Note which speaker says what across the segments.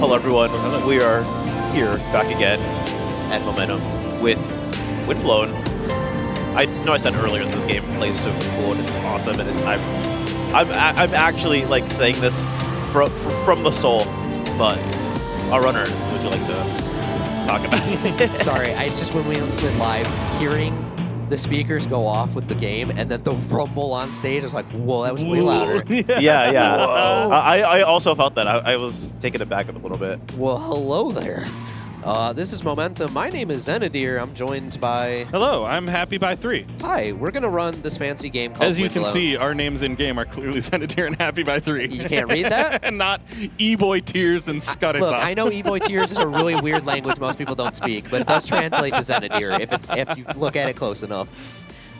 Speaker 1: Hello everyone, we are here back again at Momentum with Windblown. I know I said earlier that this game plays so cool and it's awesome, and I'm actually like saying this from the soul. But our runners, would you like to talk about it?
Speaker 2: Sorry, I just when we went live, hearing the speakers go off with the game and then the rumble on stage, I was like, whoa, that was way louder.
Speaker 1: Yeah. I also felt that. I was taken aback a little bit.
Speaker 2: Well, hello there. This is Momentum. My name is Xenadir. I'm joined by...
Speaker 3: Hello, I'm happybythree.
Speaker 2: Hi, we're going to run this fancy game called
Speaker 3: As you can
Speaker 2: Windblown.
Speaker 3: see, our names in-game are clearly Xenadir and happybythree.
Speaker 2: You can't read that?
Speaker 3: And not E-Boy Tears and Scutty.
Speaker 2: Look, I know E-Boy Tears is a really weird language most people don't speak, but it does translate to Xenadir if you look at it close enough.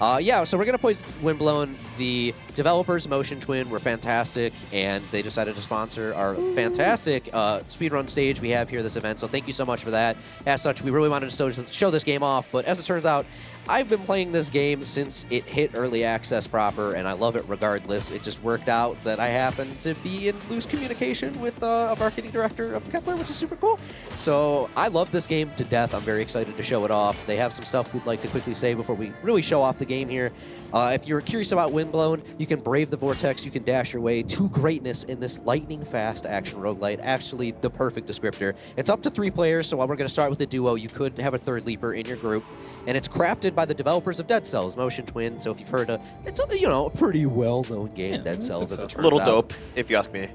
Speaker 2: Yeah, so we're going to play Windblown. The developers, Motion Twin, were fantastic, and they decided to sponsor our fantastic speedrun stage we have here this event, so thank you so much for that. As such, we really wanted to show this game off, but as it turns out, I've been playing this game since it hit early access proper, and I love it regardless. It just worked out that I happen to be in loose communication with a marketing director of Kepler, which is super cool. So I love this game to death. I'm very excited to show it off. They have some stuff we'd like to quickly say before we really show off the game here. If you're curious about Windblown, you can brave the vortex, you can dash your way to greatness in this lightning-fast action roguelite. Actually, the perfect descriptor. It's up to 3 players, so while we're going to start with a duo, you could have a third leaper in your group. And it's crafted by the developers of Dead Cells, Motion Twin. So if you've heard of, it's a pretty well-known game, Dead Cells, as it turns out.
Speaker 1: Little dope, if you ask me.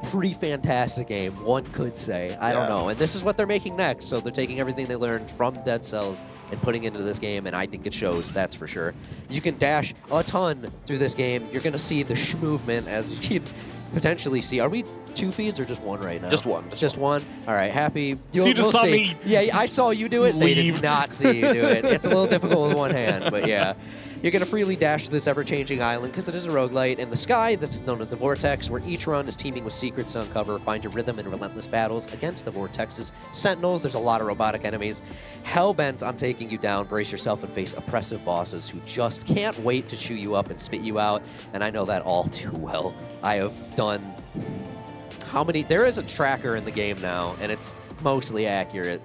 Speaker 2: Pretty fantastic game, one could say. I don't know. And this is what they're making next. So they're taking everything they learned from Dead Cells and putting it into this game, and I think it shows, that's for sure. You can dash a ton through this game. You're going to see the movement as you can potentially see. Are we 2 feeds or just 1 right now?
Speaker 1: Just one.
Speaker 2: Just one? All right, happy.
Speaker 3: So you just saw me.
Speaker 2: Yeah, I saw you do it. They did not see you do it. It's a little difficult with one hand, but yeah. You're going to freely dash this ever-changing island because it is a roguelite in the sky that's known as the Vortex, where each run is teeming with secrets to uncover. Find your rhythm in relentless battles against the Vortex's sentinels. There's a lot of robotic enemies hell-bent on taking you down. Brace yourself and face oppressive bosses who just can't wait to chew you up and spit you out, and I know that all too well. I have done... How many? There is a tracker in the game now, and it's mostly accurate.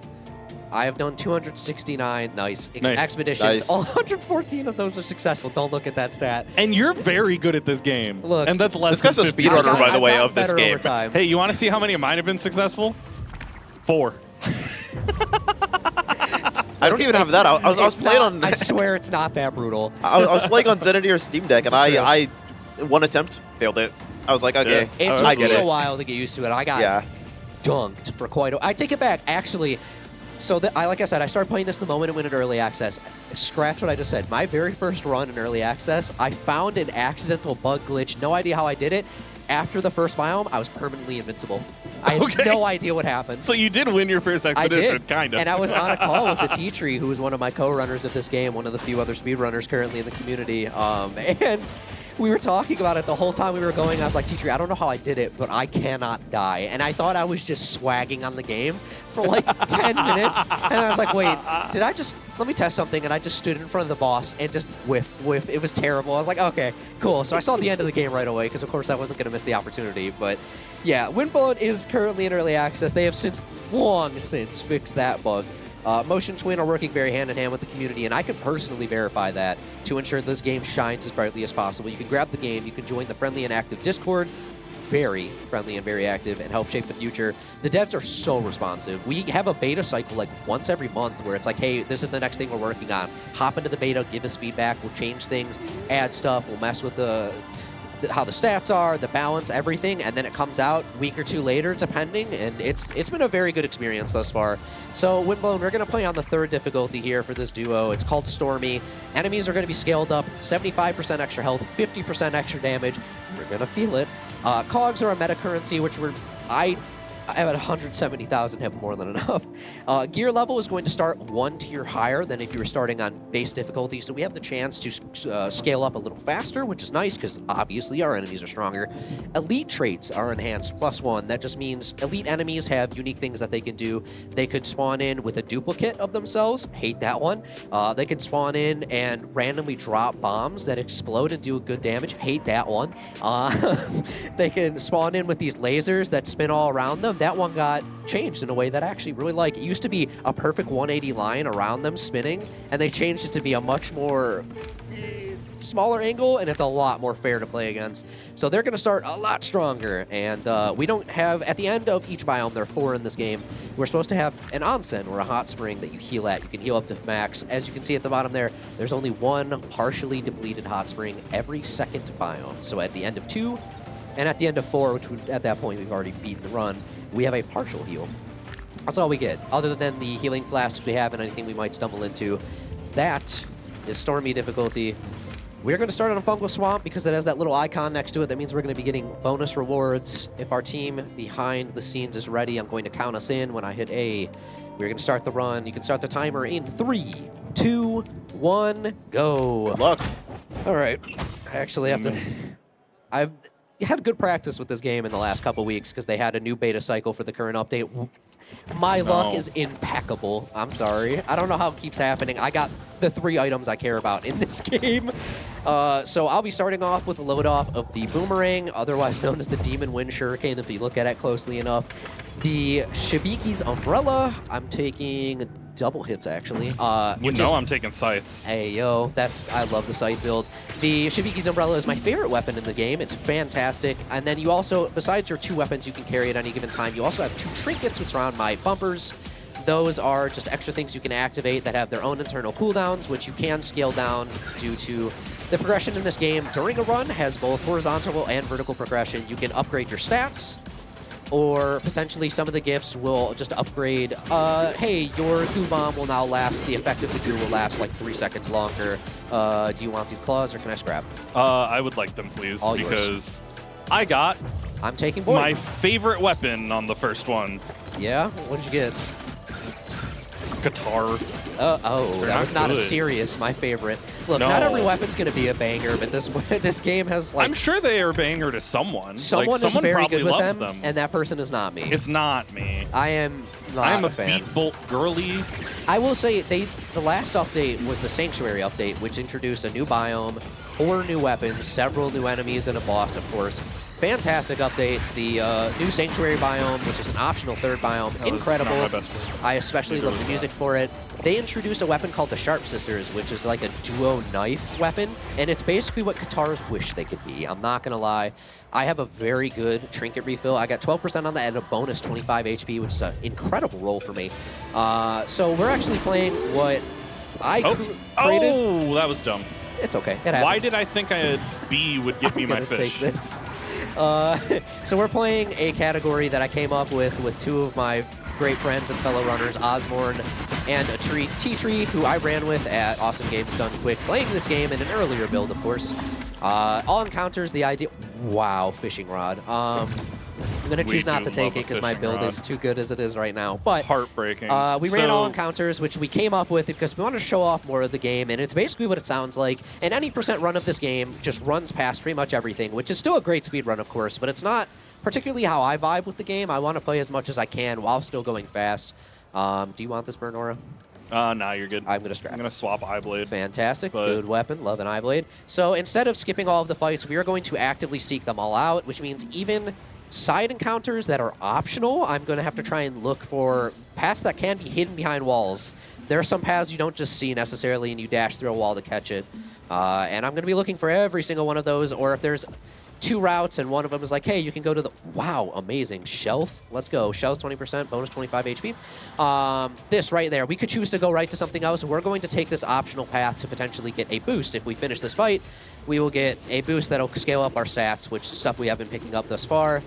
Speaker 2: I have done 269 expeditions.
Speaker 1: Nice.
Speaker 2: All 114 of those are successful. Don't look at that stat.
Speaker 3: And you're very good at this game.
Speaker 2: Look,
Speaker 3: and that's less
Speaker 1: this
Speaker 3: than
Speaker 1: guy's a
Speaker 3: 50.
Speaker 1: speedrunner, by the way,
Speaker 2: I've
Speaker 1: of this
Speaker 2: gotten better
Speaker 1: game.
Speaker 2: over time.
Speaker 3: Hey, you want to see how many of mine have been successful? 4.
Speaker 1: I don't even have that. I was playing on...
Speaker 2: I swear it's not that brutal.
Speaker 1: I was playing on Xenadir Steam Deck, and I one attempt, failed it. I was like, okay,
Speaker 2: It took
Speaker 1: I get
Speaker 2: me a
Speaker 1: it.
Speaker 2: while to get used to it. I got dunked for quite a... I take it back, actually. So, like I said, I started playing this the moment it went in early access. Scratch what I just said. My very first run in early access, I found an accidental bug glitch. No idea how I did it. After the first biome, I was permanently invincible. I had no idea what happened.
Speaker 3: So you did win your first expedition,
Speaker 2: I did.
Speaker 3: kind of.
Speaker 2: And I was on a call with the T-Tree, who was one of my co-runners of this game, one of the few other speedrunners currently in the community. And we were talking about it the whole time we were going. I was like, T-Tree, I don't know how I did it, but I cannot die. And I thought I was just swagging on the game for like 10 minutes. And I was like, wait, let me test something. And I just stood in front of the boss and just whiff. It was terrible. I was like, okay, cool. So I saw the end of the game right away because, of course, I wasn't going to miss the opportunity. But yeah, Windblown is currently in early access. They have long since fixed that bug. Motion Twin are working very hand-in-hand with the community, and I can personally verify that to ensure this game shines as brightly as possible. You can grab the game, you can join the friendly and active Discord, very friendly and very active, and help shape the future. The devs are so responsive. We have a beta cycle like once every month where it's like, hey, this is the next thing we're working on. Hop into the beta, give us feedback, we'll change things, add stuff, we'll mess with how the stats are, the balance, everything, and then it comes out a week or 2 later, depending, and it's been a very good experience thus far. So, Windblown, we're going to play on the 3rd difficulty here for this duo. It's called Stormy. Enemies are going to be scaled up, 75% extra health, 50% extra damage. We're going to feel it. Cogs are a meta currency, which I am at 170,000, have more than enough. Gear level is going to start 1 tier higher than if you were starting on base difficulty, so we have the chance to scale up a little faster, which is nice because obviously our enemies are stronger. Elite traits are enhanced +1. That just means elite enemies have unique things that they can do. They could spawn in with a duplicate of themselves. Hate that one. They could spawn in and randomly drop bombs that explode and do good damage. Hate that one. They can spawn in with these lasers that spin all around them. that one got changed in a way that I actually really like. It used to be a perfect 180 line around them spinning, and they changed it to be a much more smaller angle, and it's a lot more fair to play against. So they're going to start a lot stronger, and we don't have, at the end of each biome, there are 4 in this game, we're supposed to have an onsen, or a hot spring that you heal at. You can heal up to max. As you can see at the bottom there, there's only 1 partially depleted hot spring every second biome. So at the end of 2, and at the end of 4, which at that point we've already beaten the run, we have a partial heal. That's all we get, other than the healing flasks we have and anything we might stumble into. That is Stormy difficulty. We're going to start on a Fungal Swamp because it has that little icon next to it. That means we're going to be getting bonus rewards. If our team behind the scenes is ready, I'm going to count us in. When I hit A, we're going to start the run. You can start the timer in 3, 2, 1, go.
Speaker 1: Good luck.
Speaker 2: All right. I actually have to... I've had good practice with this game in the last couple weeks because they had a new beta cycle for the current update. My luck is impeccable. I'm sorry. I don't know how it keeps happening. I got the 3 items I care about in this game. So I'll be starting off with a load off of the Boomerang, otherwise known as the Demon Wind Shuriken if you look at it closely enough. The Shibiki's Umbrella, I'm taking double hits actually.
Speaker 3: I'm taking scythes.
Speaker 2: Hey, yo, I love the scythe build. The Shibiki's Umbrella is my favorite weapon in the game. It's fantastic. And then you also, besides your 2 weapons you can carry at any given time, you also have 2 trinkets, which are on my bumpers. Those are just extra things you can activate that have their own internal cooldowns, which you can scale down due to the progression in this game. During a run has both horizontal and vertical progression. You can upgrade your stats, or potentially some of the gifts will just upgrade, hey, your goo bomb will now last, the effect of the goo will last like 3 seconds longer. Do you want these claws or can I scrap?
Speaker 3: I would like them, please,
Speaker 2: All
Speaker 3: because I got
Speaker 2: I'm taking Boyd.
Speaker 3: my favorite weapon on the first one.
Speaker 2: Yeah? What did you get?
Speaker 3: Guitar.
Speaker 2: That was not
Speaker 3: good.
Speaker 2: a serious, my favorite. Look,
Speaker 3: No.
Speaker 2: not every weapon's going to be a banger, but this game has like...
Speaker 3: I'm sure they are a banger to someone.
Speaker 2: Someone
Speaker 3: someone
Speaker 2: is very
Speaker 3: probably
Speaker 2: good with
Speaker 3: loves
Speaker 2: them, and that person is not me.
Speaker 3: It's not me.
Speaker 2: I am not
Speaker 3: I am a
Speaker 2: fan.
Speaker 3: Beat Bolt girly.
Speaker 2: I will say the last update was the Sanctuary update, which introduced a new biome, 4 new weapons, several new enemies, and a boss, of course. Fantastic update. The new Sanctuary biome, which is an optional 3rd biome, incredible.
Speaker 3: Not my best work.
Speaker 2: I especially love the music for it. They introduced a weapon called the Sharp Sisters, which is like a duo knife weapon, and it's basically what Katars wish they could be. I'm not going to lie. I have a very good trinket refill. I got 12% on that and a bonus 25 HP, which is an incredible roll for me. So we're actually playing what I created.
Speaker 3: Oh, that was dumb.
Speaker 2: It's okay. It happens.
Speaker 3: Why did I think B would give me my
Speaker 2: I'm gonna
Speaker 3: fish?
Speaker 2: take this. So we're playing a category that I came up with 2 of my great friends and fellow runners, Osborne and T-Tree, who I ran with at Awesome Games Done Quick, playing this game in an earlier build, of course. All encounters, the idea... Wow, fishing rod. I'm going to choose not to take it because my build is too good as it is right now. But
Speaker 3: heartbreaking.
Speaker 2: We ran all encounters, which we came up with because we wanted to show off more of the game, and it's basically what it sounds like. And any % run of this game just runs past pretty much everything, which is still a great speed run, of course, but it's not particularly how I vibe with the game. I want to play as much as I can while still going fast. Do you want this burn aura?
Speaker 3: Nah, you're good.
Speaker 2: I'm going to scrap.
Speaker 3: I'm going to swap Eye Blade.
Speaker 2: Fantastic. Good weapon. Love an Eye Blade. So instead of skipping all of the fights, we are going to actively seek them all out, which means even side encounters that are optional, I'm going to have to try and look for paths that can be hidden behind walls. There are some paths you don't just see necessarily, and you dash through a wall to catch it. And I'm going to be looking for every single one of those, or if there's 2 routes and one of them is like, hey, you can go to the... Wow, amazing. Shelf. Let's go. Shelf's 20%, bonus 25 HP. This right there. We could choose to go right to something else. We're going to take this optional path to potentially get a boost. If we finish this fight, we will get a boost that'll scale up our stats, which is stuff we have been picking up thus far.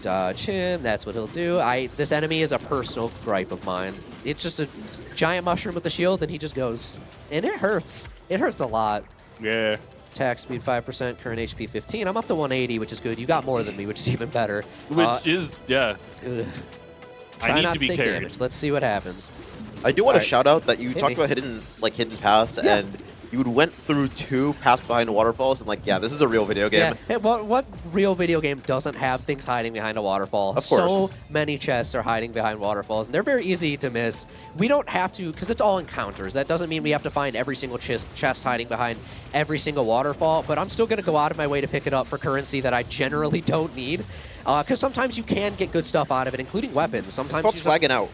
Speaker 2: Dodge him. That's what he'll do. This enemy is a personal gripe of mine. It's just a giant mushroom with a shield, and he just goes. And it hurts. It hurts a lot.
Speaker 3: Yeah.
Speaker 2: Attack speed 5%, current HP 15. I'm up to 180, which is good. You got more than me, which is even better.
Speaker 3: Which is, yeah.
Speaker 2: Try
Speaker 3: I need
Speaker 2: not
Speaker 3: to be
Speaker 2: take
Speaker 3: carried.
Speaker 2: damage. Let's see what happens.
Speaker 1: I do want to
Speaker 2: Alright.
Speaker 1: shout out that you
Speaker 2: Hit
Speaker 1: talked
Speaker 2: me.
Speaker 1: about hidden paths,
Speaker 2: Yeah.
Speaker 1: and you went through 2 paths behind waterfalls, and like, yeah, this is a real video game.
Speaker 2: Yeah, what real video game doesn't have things hiding behind a waterfall?
Speaker 1: Of course.
Speaker 2: So many chests are hiding behind waterfalls, and they're very easy to miss. We don't have to, because it's all encounters. That doesn't mean we have to find every single chest hiding behind every single waterfall, but I'm still going to go out of my way to pick it up for currency that I generally don't need, because sometimes you can get good stuff out of it, including weapons. Sometimes you just
Speaker 1: swagging out.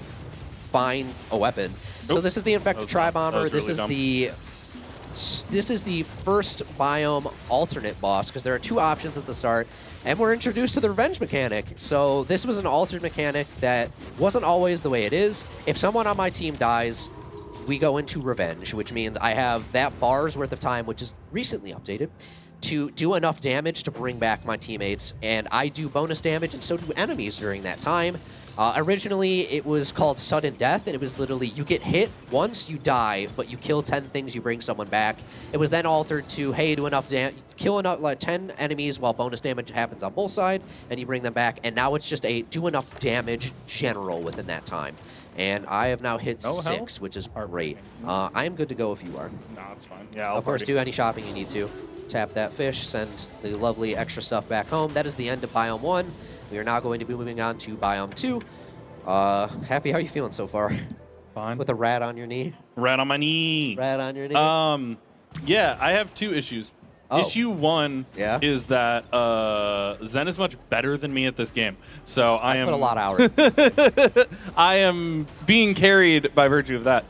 Speaker 2: find a weapon. So this is the Infected Tri-Bomber. This is the first biome alternate boss, because there are 2 options at the start, and we're introduced to the revenge mechanic. So this was an altered mechanic that wasn't always the way it is. If someone on my team dies, we go into revenge, which means I have that bar's worth of time, which is recently updated, to do enough damage to bring back my teammates, and I do bonus damage, and so do enemies during that time. Originally, it was called Sudden Death, and it was literally you get hit once, you die, but you kill 10 things, you bring someone back. It was then altered to, hey, do enough kill enough, like 10 enemies while bonus damage happens on both sides, and you bring them back. And now it's just a do enough damage general within that time. And I have now hit 6, which is great. I am good to go if you are.
Speaker 3: No, it's fine. Yeah, I'll
Speaker 2: Of course, do any shopping you need to. Tap that fish, send the lovely extra stuff back home. That is the end of Biome 1. We are now going to be moving on to Biome 2. Happy, how are you feeling so far?
Speaker 3: Fine.
Speaker 2: With a rat on your knee?
Speaker 3: Rat on my knee.
Speaker 2: Rat on your knee?
Speaker 3: Yeah, I have 2 issues. Issue 1 is that Zen is much better than me at this game. So I am
Speaker 2: put a lot of hours.
Speaker 3: I am being carried by virtue of that.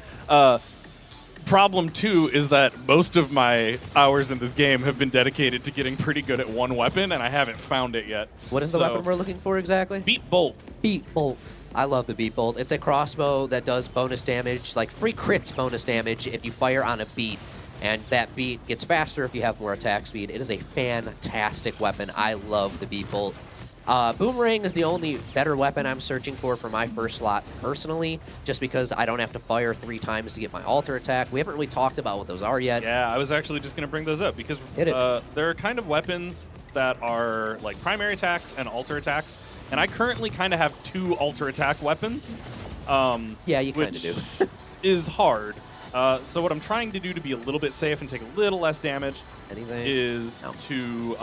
Speaker 3: Problem 2 is that most of my hours in this game have been dedicated to getting pretty good at one weapon, and I haven't found it yet.
Speaker 2: What is the weapon we're looking for exactly?
Speaker 3: Beat Bolt.
Speaker 2: Beat Bolt. I love the Beat Bolt. It's a crossbow that does bonus damage, like free crits bonus damage if you fire on a beat, and that beat gets faster if you have more attack speed. It is a fantastic weapon. I love the Beat Bolt. Boomerang is the only better weapon I'm searching for my first slot personally, just because I don't have to fire 3 times to get my alter attack. We haven't really talked about what those are yet.
Speaker 3: Yeah, I was actually just going to bring those up, because there are kind of weapons that are like primary attacks and alter attacks, and I currently kind of have 2 alter attack weapons.
Speaker 2: Yeah, you kind of do.
Speaker 3: Is hard. So what I'm trying to do to be a little bit safe and take a little less damage is to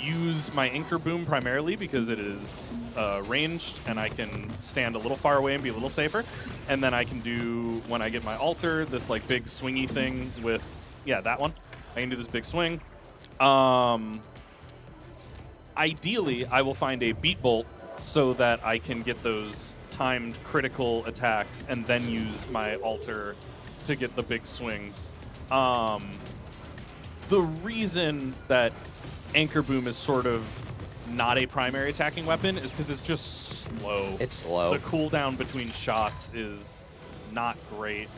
Speaker 3: use my Anchor Boom primarily, because it is ranged and I can stand a little far away and be a little safer. And then I can do, when I get my altar, this like big swingy thing with, that one. I can do this big swing. Ideally, I will find a Beat Bolt so that I can get those timed critical attacks and then use my altar to get the big swings. The reason that Anchor Boom is sort of not a primary attacking weapon is because it's just slow.
Speaker 2: It's slow.
Speaker 3: The cooldown between shots is not great.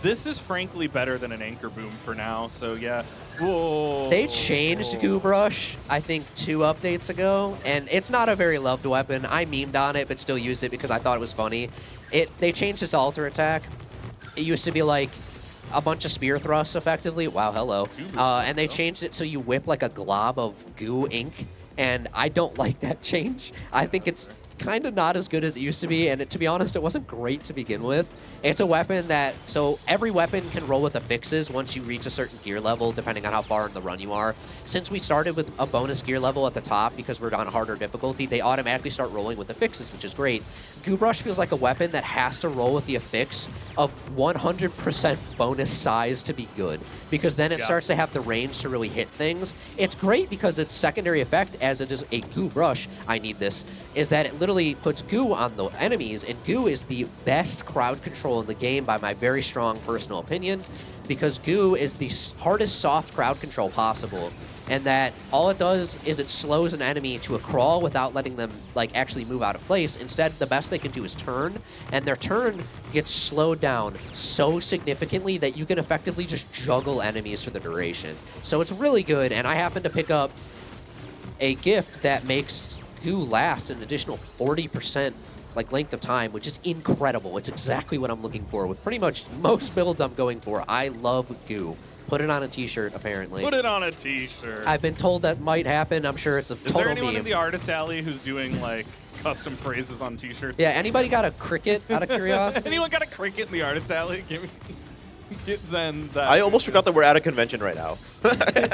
Speaker 3: This is frankly better than an Anchor Boom for now, so yeah. Whoa.
Speaker 2: They changed Goo Brush, I think, 2 updates ago, and it's not a very loved weapon. I memed on it, but still used it because I thought it was funny. They changed its alter attack. It used to be like a bunch of spear thrusts, effectively. Wow, hello. And they changed it so you whip like a glob of goo ink, and I don't like that change. I think it's kind of not as good as it used to be, and to be honest, it wasn't great to begin with. It's a weapon that, so every weapon can roll with the fixes once you reach a certain gear level, depending on how far in the run you are. Since we started with a bonus gear level at the top because we're on harder difficulty, they automatically start rolling with the fixes, which is great. Goo Brush feels like a weapon that has to roll with the affix of 100% bonus size to be good, because then it starts to have the range to really hit things. It's great because its secondary effect, as it is a Goo Brush, I need this, is that it literally puts goo on the enemies, and goo is the best crowd control in the game by my very strong personal opinion, because goo is the hardest soft crowd control possible, and that all it does is it slows an enemy to a crawl without letting them like actually move out of place. Instead, the best they can do is turn, and their turn gets slowed down so significantly that you can effectively just juggle enemies for the duration. So it's really good, and I happen to pick up a gift that makes goo last an additional 40% like length of time, which is incredible. It's exactly what I'm looking for with pretty much most builds I'm going for. I love goo. Put it on a t-shirt, apparently.
Speaker 3: Put it on a t-shirt.
Speaker 2: I've been told that might happen. I'm sure it's a total meme.
Speaker 3: Is there anyone in the artist alley who's doing like custom phrases on t-shirts?
Speaker 2: Yeah, anybody got a cricket out of curiosity?
Speaker 3: Anyone got a cricket in the artist alley? Give me. Get Zen that.
Speaker 1: I almost forgot that we're at a convention right now.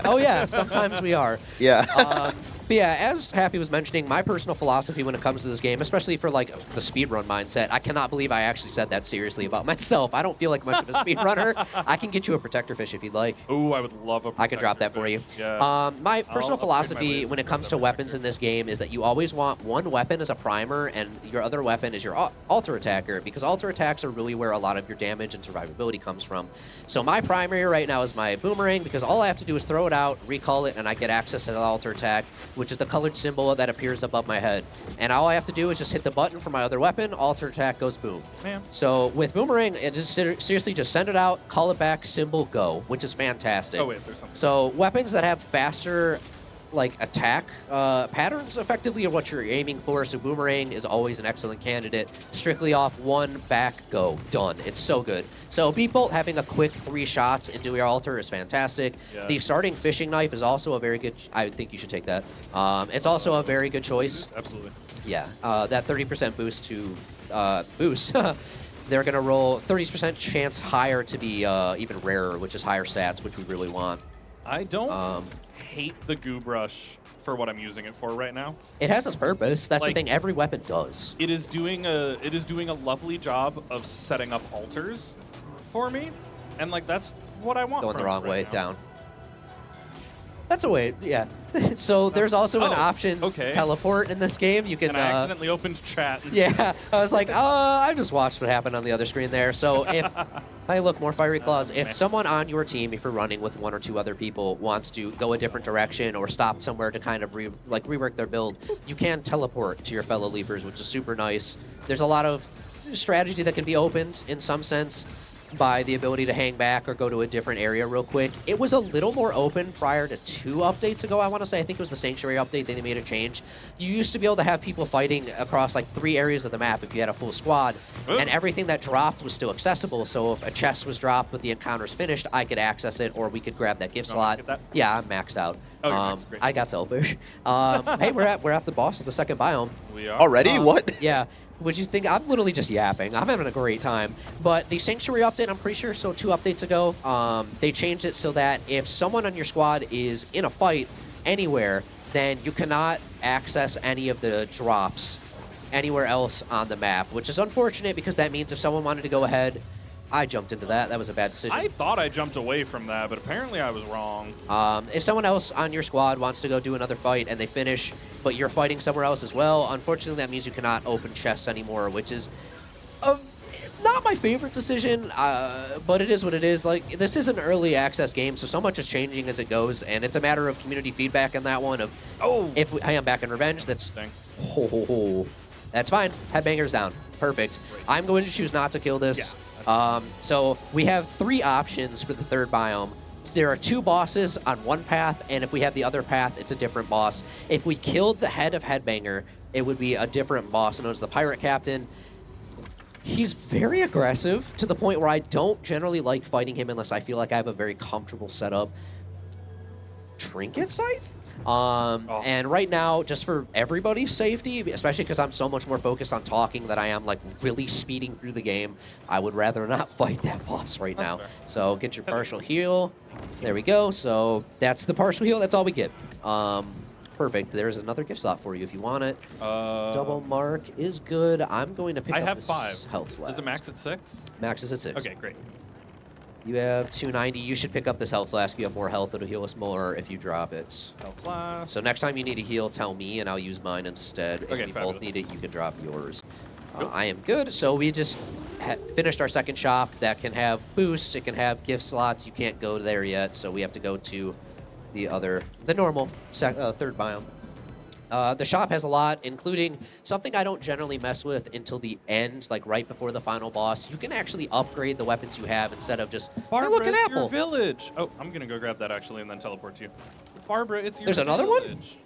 Speaker 2: Oh yeah, sometimes we are.
Speaker 1: Yeah.
Speaker 2: But yeah, as Happy was mentioning, my personal philosophy when it comes to this game, especially for like the speedrun mindset, I cannot believe I actually said that seriously about myself. I don't feel like much of a speedrunner. I can get you a protector fish if you'd like.
Speaker 3: Ooh, I would love a protector
Speaker 2: I can drop that for you.
Speaker 3: Yeah.
Speaker 2: My personal
Speaker 3: upgrade my
Speaker 2: philosophy
Speaker 3: laser
Speaker 2: when it comes to
Speaker 3: protector.
Speaker 2: weapons in this game is that you always want one weapon as a primer and your other weapon is your alter attacker, because alter attacks are really where a lot of your damage and survivability comes from. So my primary right now is my boomerang, because all I have to do is throw it out, recall it, and I get access to the alter attack, which is the colored symbol that appears above my head. And all I have to do is just hit the button for my other weapon, alter attack goes boom.
Speaker 3: Man.
Speaker 2: So with boomerang, it is seriously just send it out, call it back, symbol, go, which is fantastic.
Speaker 3: Oh wait, there's something.
Speaker 2: So weapons that have faster like attack patterns effectively are what you're aiming for. So boomerang is always an excellent candidate. Strictly off one, back, go, done. It's so good. So beat bolt having a quick 3 shots into your altar is fantastic.
Speaker 3: Yeah.
Speaker 2: The starting fishing knife is also a very good. I think you should take that. It's also a very good choice.
Speaker 3: Absolutely.
Speaker 2: Yeah, that 30% boost to boost. They're gonna roll 30% chance higher to be even rarer, which is higher stats, which we really want.
Speaker 3: I don't hate the goo brush for what I'm using it for right now.
Speaker 2: It has its purpose. That's the
Speaker 3: Like,
Speaker 2: thing. Every weapon does.
Speaker 3: It is doing a lovely job of setting up altars for me, and like that's what I want.
Speaker 2: Going the
Speaker 3: from it
Speaker 2: wrong
Speaker 3: right
Speaker 2: way
Speaker 3: now.
Speaker 2: down. That's a way. Yeah. So there's also an option
Speaker 3: okay.
Speaker 2: teleport in this game. You can.
Speaker 3: And I accidentally opened chat. And
Speaker 2: Yeah, I was like, I just watched what happened on the other screen there. So if, hey, look, more fiery claws. If someone on your team, if you're running with 1 or 2 other people, wants to go a different direction or stop somewhere to kind of rework their build, you can teleport to your fellow leapers, which is super nice. There's a lot of strategy that can be opened in some sense by the ability to hang back or go to a different area real quick. It was a little more open prior to 2 updates ago, I want to say. I think it was the Sanctuary update, then they made a change. You used to be able to have people fighting across like 3 areas of the map if you had a full squad, and everything that dropped was still accessible. So if a chest was dropped but the encounter's finished, I could access it, or we could grab that gift slot.
Speaker 3: Get that?
Speaker 2: Yeah, I'm maxed out.
Speaker 3: Oh, you're maxed, great.
Speaker 2: I got selfish. Hey, we're at the boss of the second biome.
Speaker 3: We are.
Speaker 1: Already? What?
Speaker 2: Yeah. Would you think? I'm literally just yapping. I'm having a great time. But the Sanctuary update, I'm pretty sure, so 2 updates ago, they changed it so that if someone on your squad is in a fight anywhere, then you cannot access any of the drops anywhere else on the map, which is unfortunate because that means if someone wanted to go ahead, I jumped into that. That was a bad decision.
Speaker 3: I thought I jumped away from that, but apparently I was wrong.
Speaker 2: If someone else on your squad wants to go do another fight and they finish, but you're fighting somewhere else as well, unfortunately that means you cannot open chests anymore, which is not my favorite decision, but it is what it is. Like, this is an early access game, so much is changing as it goes, and it's a matter of community feedback on that one. I am back in revenge. That's that's fine. Headbanger's down. Perfect.
Speaker 3: Great.
Speaker 2: I'm going to choose not to kill this.
Speaker 3: Yeah.
Speaker 2: So we have 3 options for the third biome. There are 2 bosses on one path, and if we have the other path, it's a different boss. If we killed the head of Headbanger, it would be a different boss known as the Pirate Captain. He's very aggressive to the point where I don't generally like fighting him unless I feel like I have a very comfortable setup. Trinket Scythe? And right now, just for everybody's safety, especially because I'm so much more focused on talking that I am like really speeding through the game, I would rather not fight that boss right now. So get your partial heal. There we go. So that's the partial heal. That's all we get. Perfect. There's another gift slot for you if you want it. Double mark is good. I'm going to pick up
Speaker 3: I have
Speaker 2: this
Speaker 3: 5.
Speaker 2: health flask.
Speaker 3: Does it max at 6?
Speaker 2: Max is at 6.
Speaker 3: Okay, great.
Speaker 2: You have 290. You should pick up this health flask. You have more health. It'll heal us more if you drop it.
Speaker 3: Health flask.
Speaker 2: So next time you need a heal, tell me, and I'll use mine instead.
Speaker 3: Okay,
Speaker 2: if we
Speaker 3: fabulous.
Speaker 2: both need it, you can drop yours. I am good. So we just finished our second shop that can have boosts. It can have gift slots. You can't go there yet, so we have to go to the normal third biome. The shop has a lot, including something I don't generally mess with until the end, like right before the final boss. You can actually upgrade the weapons you have instead of just,
Speaker 3: Barbara,
Speaker 2: hey, look, an
Speaker 3: it's
Speaker 2: apple.
Speaker 3: your village. Oh, I'm going to go grab that actually and then teleport to you. Barbara, it's your
Speaker 2: There's another one?
Speaker 3: village.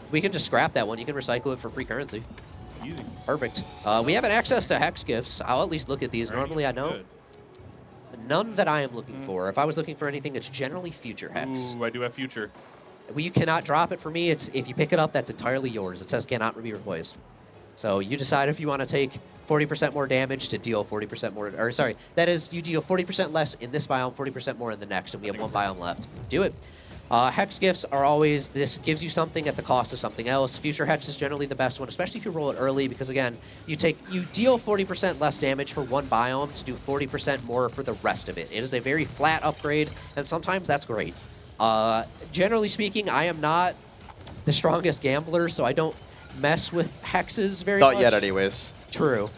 Speaker 2: We can just scrap that one. You can recycle it for free currency.
Speaker 3: Easy.
Speaker 2: Perfect. We have an access to hex gifts. I'll at least look at these.
Speaker 3: All right,
Speaker 2: Normally I don't.
Speaker 3: good.
Speaker 2: None that I am looking for. If I was looking for anything, it's generally future hex.
Speaker 3: Ooh, I do have future.
Speaker 2: Well, you cannot drop it for me. It's if you pick it up, that's entirely yours. It says cannot be replaced. So you decide if you want to take 40% more damage to deal 40% more, or sorry, that is, you deal 40% less in this biome, 40% more in the next, and we have one biome left. Do it. Hex gifts are always, this gives you something at the cost of something else. Future Hex is generally the best one, especially if you roll it early, because again, you deal 40% less damage for one biome to do 40% more for the rest of it. It is a very flat upgrade, and sometimes that's great. Generally speaking, I am not the strongest gambler, so I don't mess with hexes very much.
Speaker 4: Not yet, anyways.
Speaker 2: True.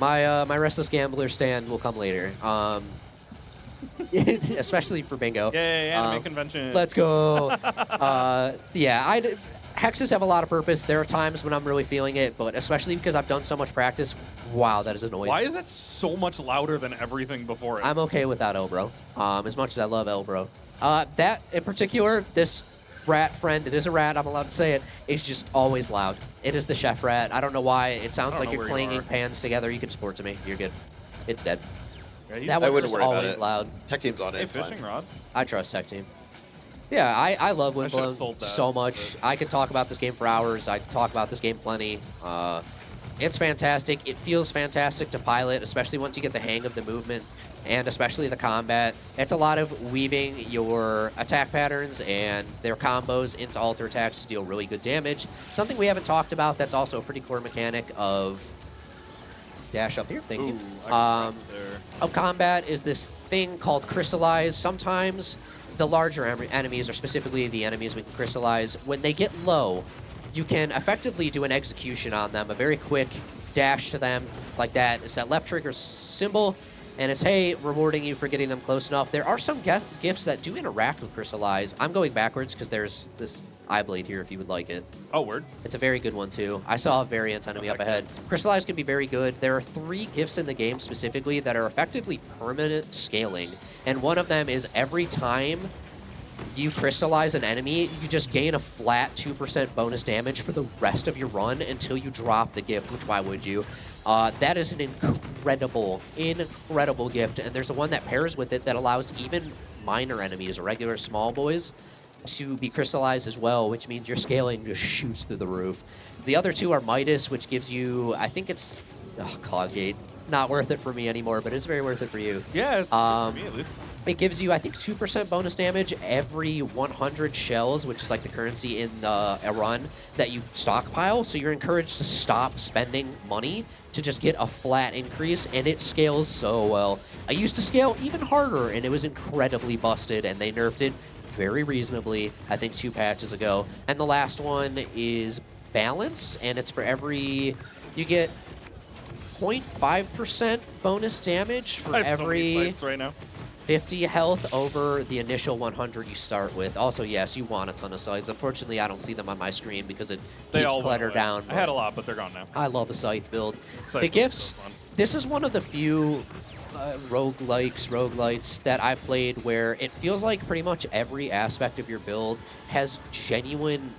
Speaker 2: My Restless Gambler stand will come later. Especially for bingo.
Speaker 3: Yay, anime convention.
Speaker 2: Let's go. Yeah, hexes have a lot of purpose. There are times when I'm really feeling it, but especially because I've done so much practice. Wow, that is a noise.
Speaker 3: Why is that so much louder than everything before it?
Speaker 2: I'm okay without Elbro. As much as I love Elbro. That, in particular, this rat friend, it is a rat, I'm allowed to say it, is just always loud. It is the chef rat. I don't know why. It sounds like you're clanging pans together. You can just port to me. You're good. It's dead.
Speaker 3: Yeah,
Speaker 2: that one's just always loud.
Speaker 4: Tech team's on it.
Speaker 3: Hey, fishing rod.
Speaker 2: I trust Tech Team. Yeah, I love Windblown so much. I could talk about this game for hours. I talk about this game plenty. It's fantastic. It feels fantastic to pilot, especially once you get the hang of the movement and especially the combat. It's a lot of weaving your attack patterns and their combos into alter attacks to deal really good damage. Something we haven't talked about that's also a pretty core mechanic of dash up here, thank you. Of combat is this thing called crystallize. Sometimes the larger enemies, or specifically the enemies we can crystallize, when they get low, you can effectively do an execution on them, a very quick dash to them like that. It's that left trigger symbol, and it's, hey, rewarding you for getting them close enough. There are some gifts that do interact with crystallize. I'm going backwards because there's this eye blade here if you would like it.
Speaker 3: Oh, word.
Speaker 2: It's a very good one, too. I saw a variant enemy up ahead. Crystallize can be very good. There are 3 gifts in the game specifically that are effectively permanent scaling, and one of them is every time you crystallize an enemy, you just gain a flat 2% bonus damage for the rest of your run until you drop the gift, which why would you? That is an incredible, incredible gift, and there's a one that pairs with it that allows even minor enemies, or regular small boys, to be crystallized as well, which means your scaling just shoots through the roof. The other 2 are Midas, which gives you, I think it's, Cloudgate. Not worth it for me anymore, but it's very worth it for you.
Speaker 3: Yeah, it's for me at least.
Speaker 2: It gives you, I think, 2% bonus damage every 100 shells, which is like the currency in a run that you stockpile. So you're encouraged to stop spending money to just get a flat increase, and it scales so well. I used to scale even harder, and it was incredibly busted, and they nerfed it very reasonably, I think 2 patches ago. And the last one is Balance, and it's for every, you get 0.5% bonus damage for every
Speaker 3: right now.
Speaker 2: 50 health over the initial 100 you start with. Also, yes, you want a ton of sites. Unfortunately, I don't see them on my screen because it keeps clutter down.
Speaker 3: I had a lot, but they're gone now.
Speaker 2: I love the scythe build.
Speaker 3: Scythe
Speaker 2: the gifts,
Speaker 3: so
Speaker 2: this is one of the few roguelites that I've played where it feels like pretty much every aspect of your build has genuine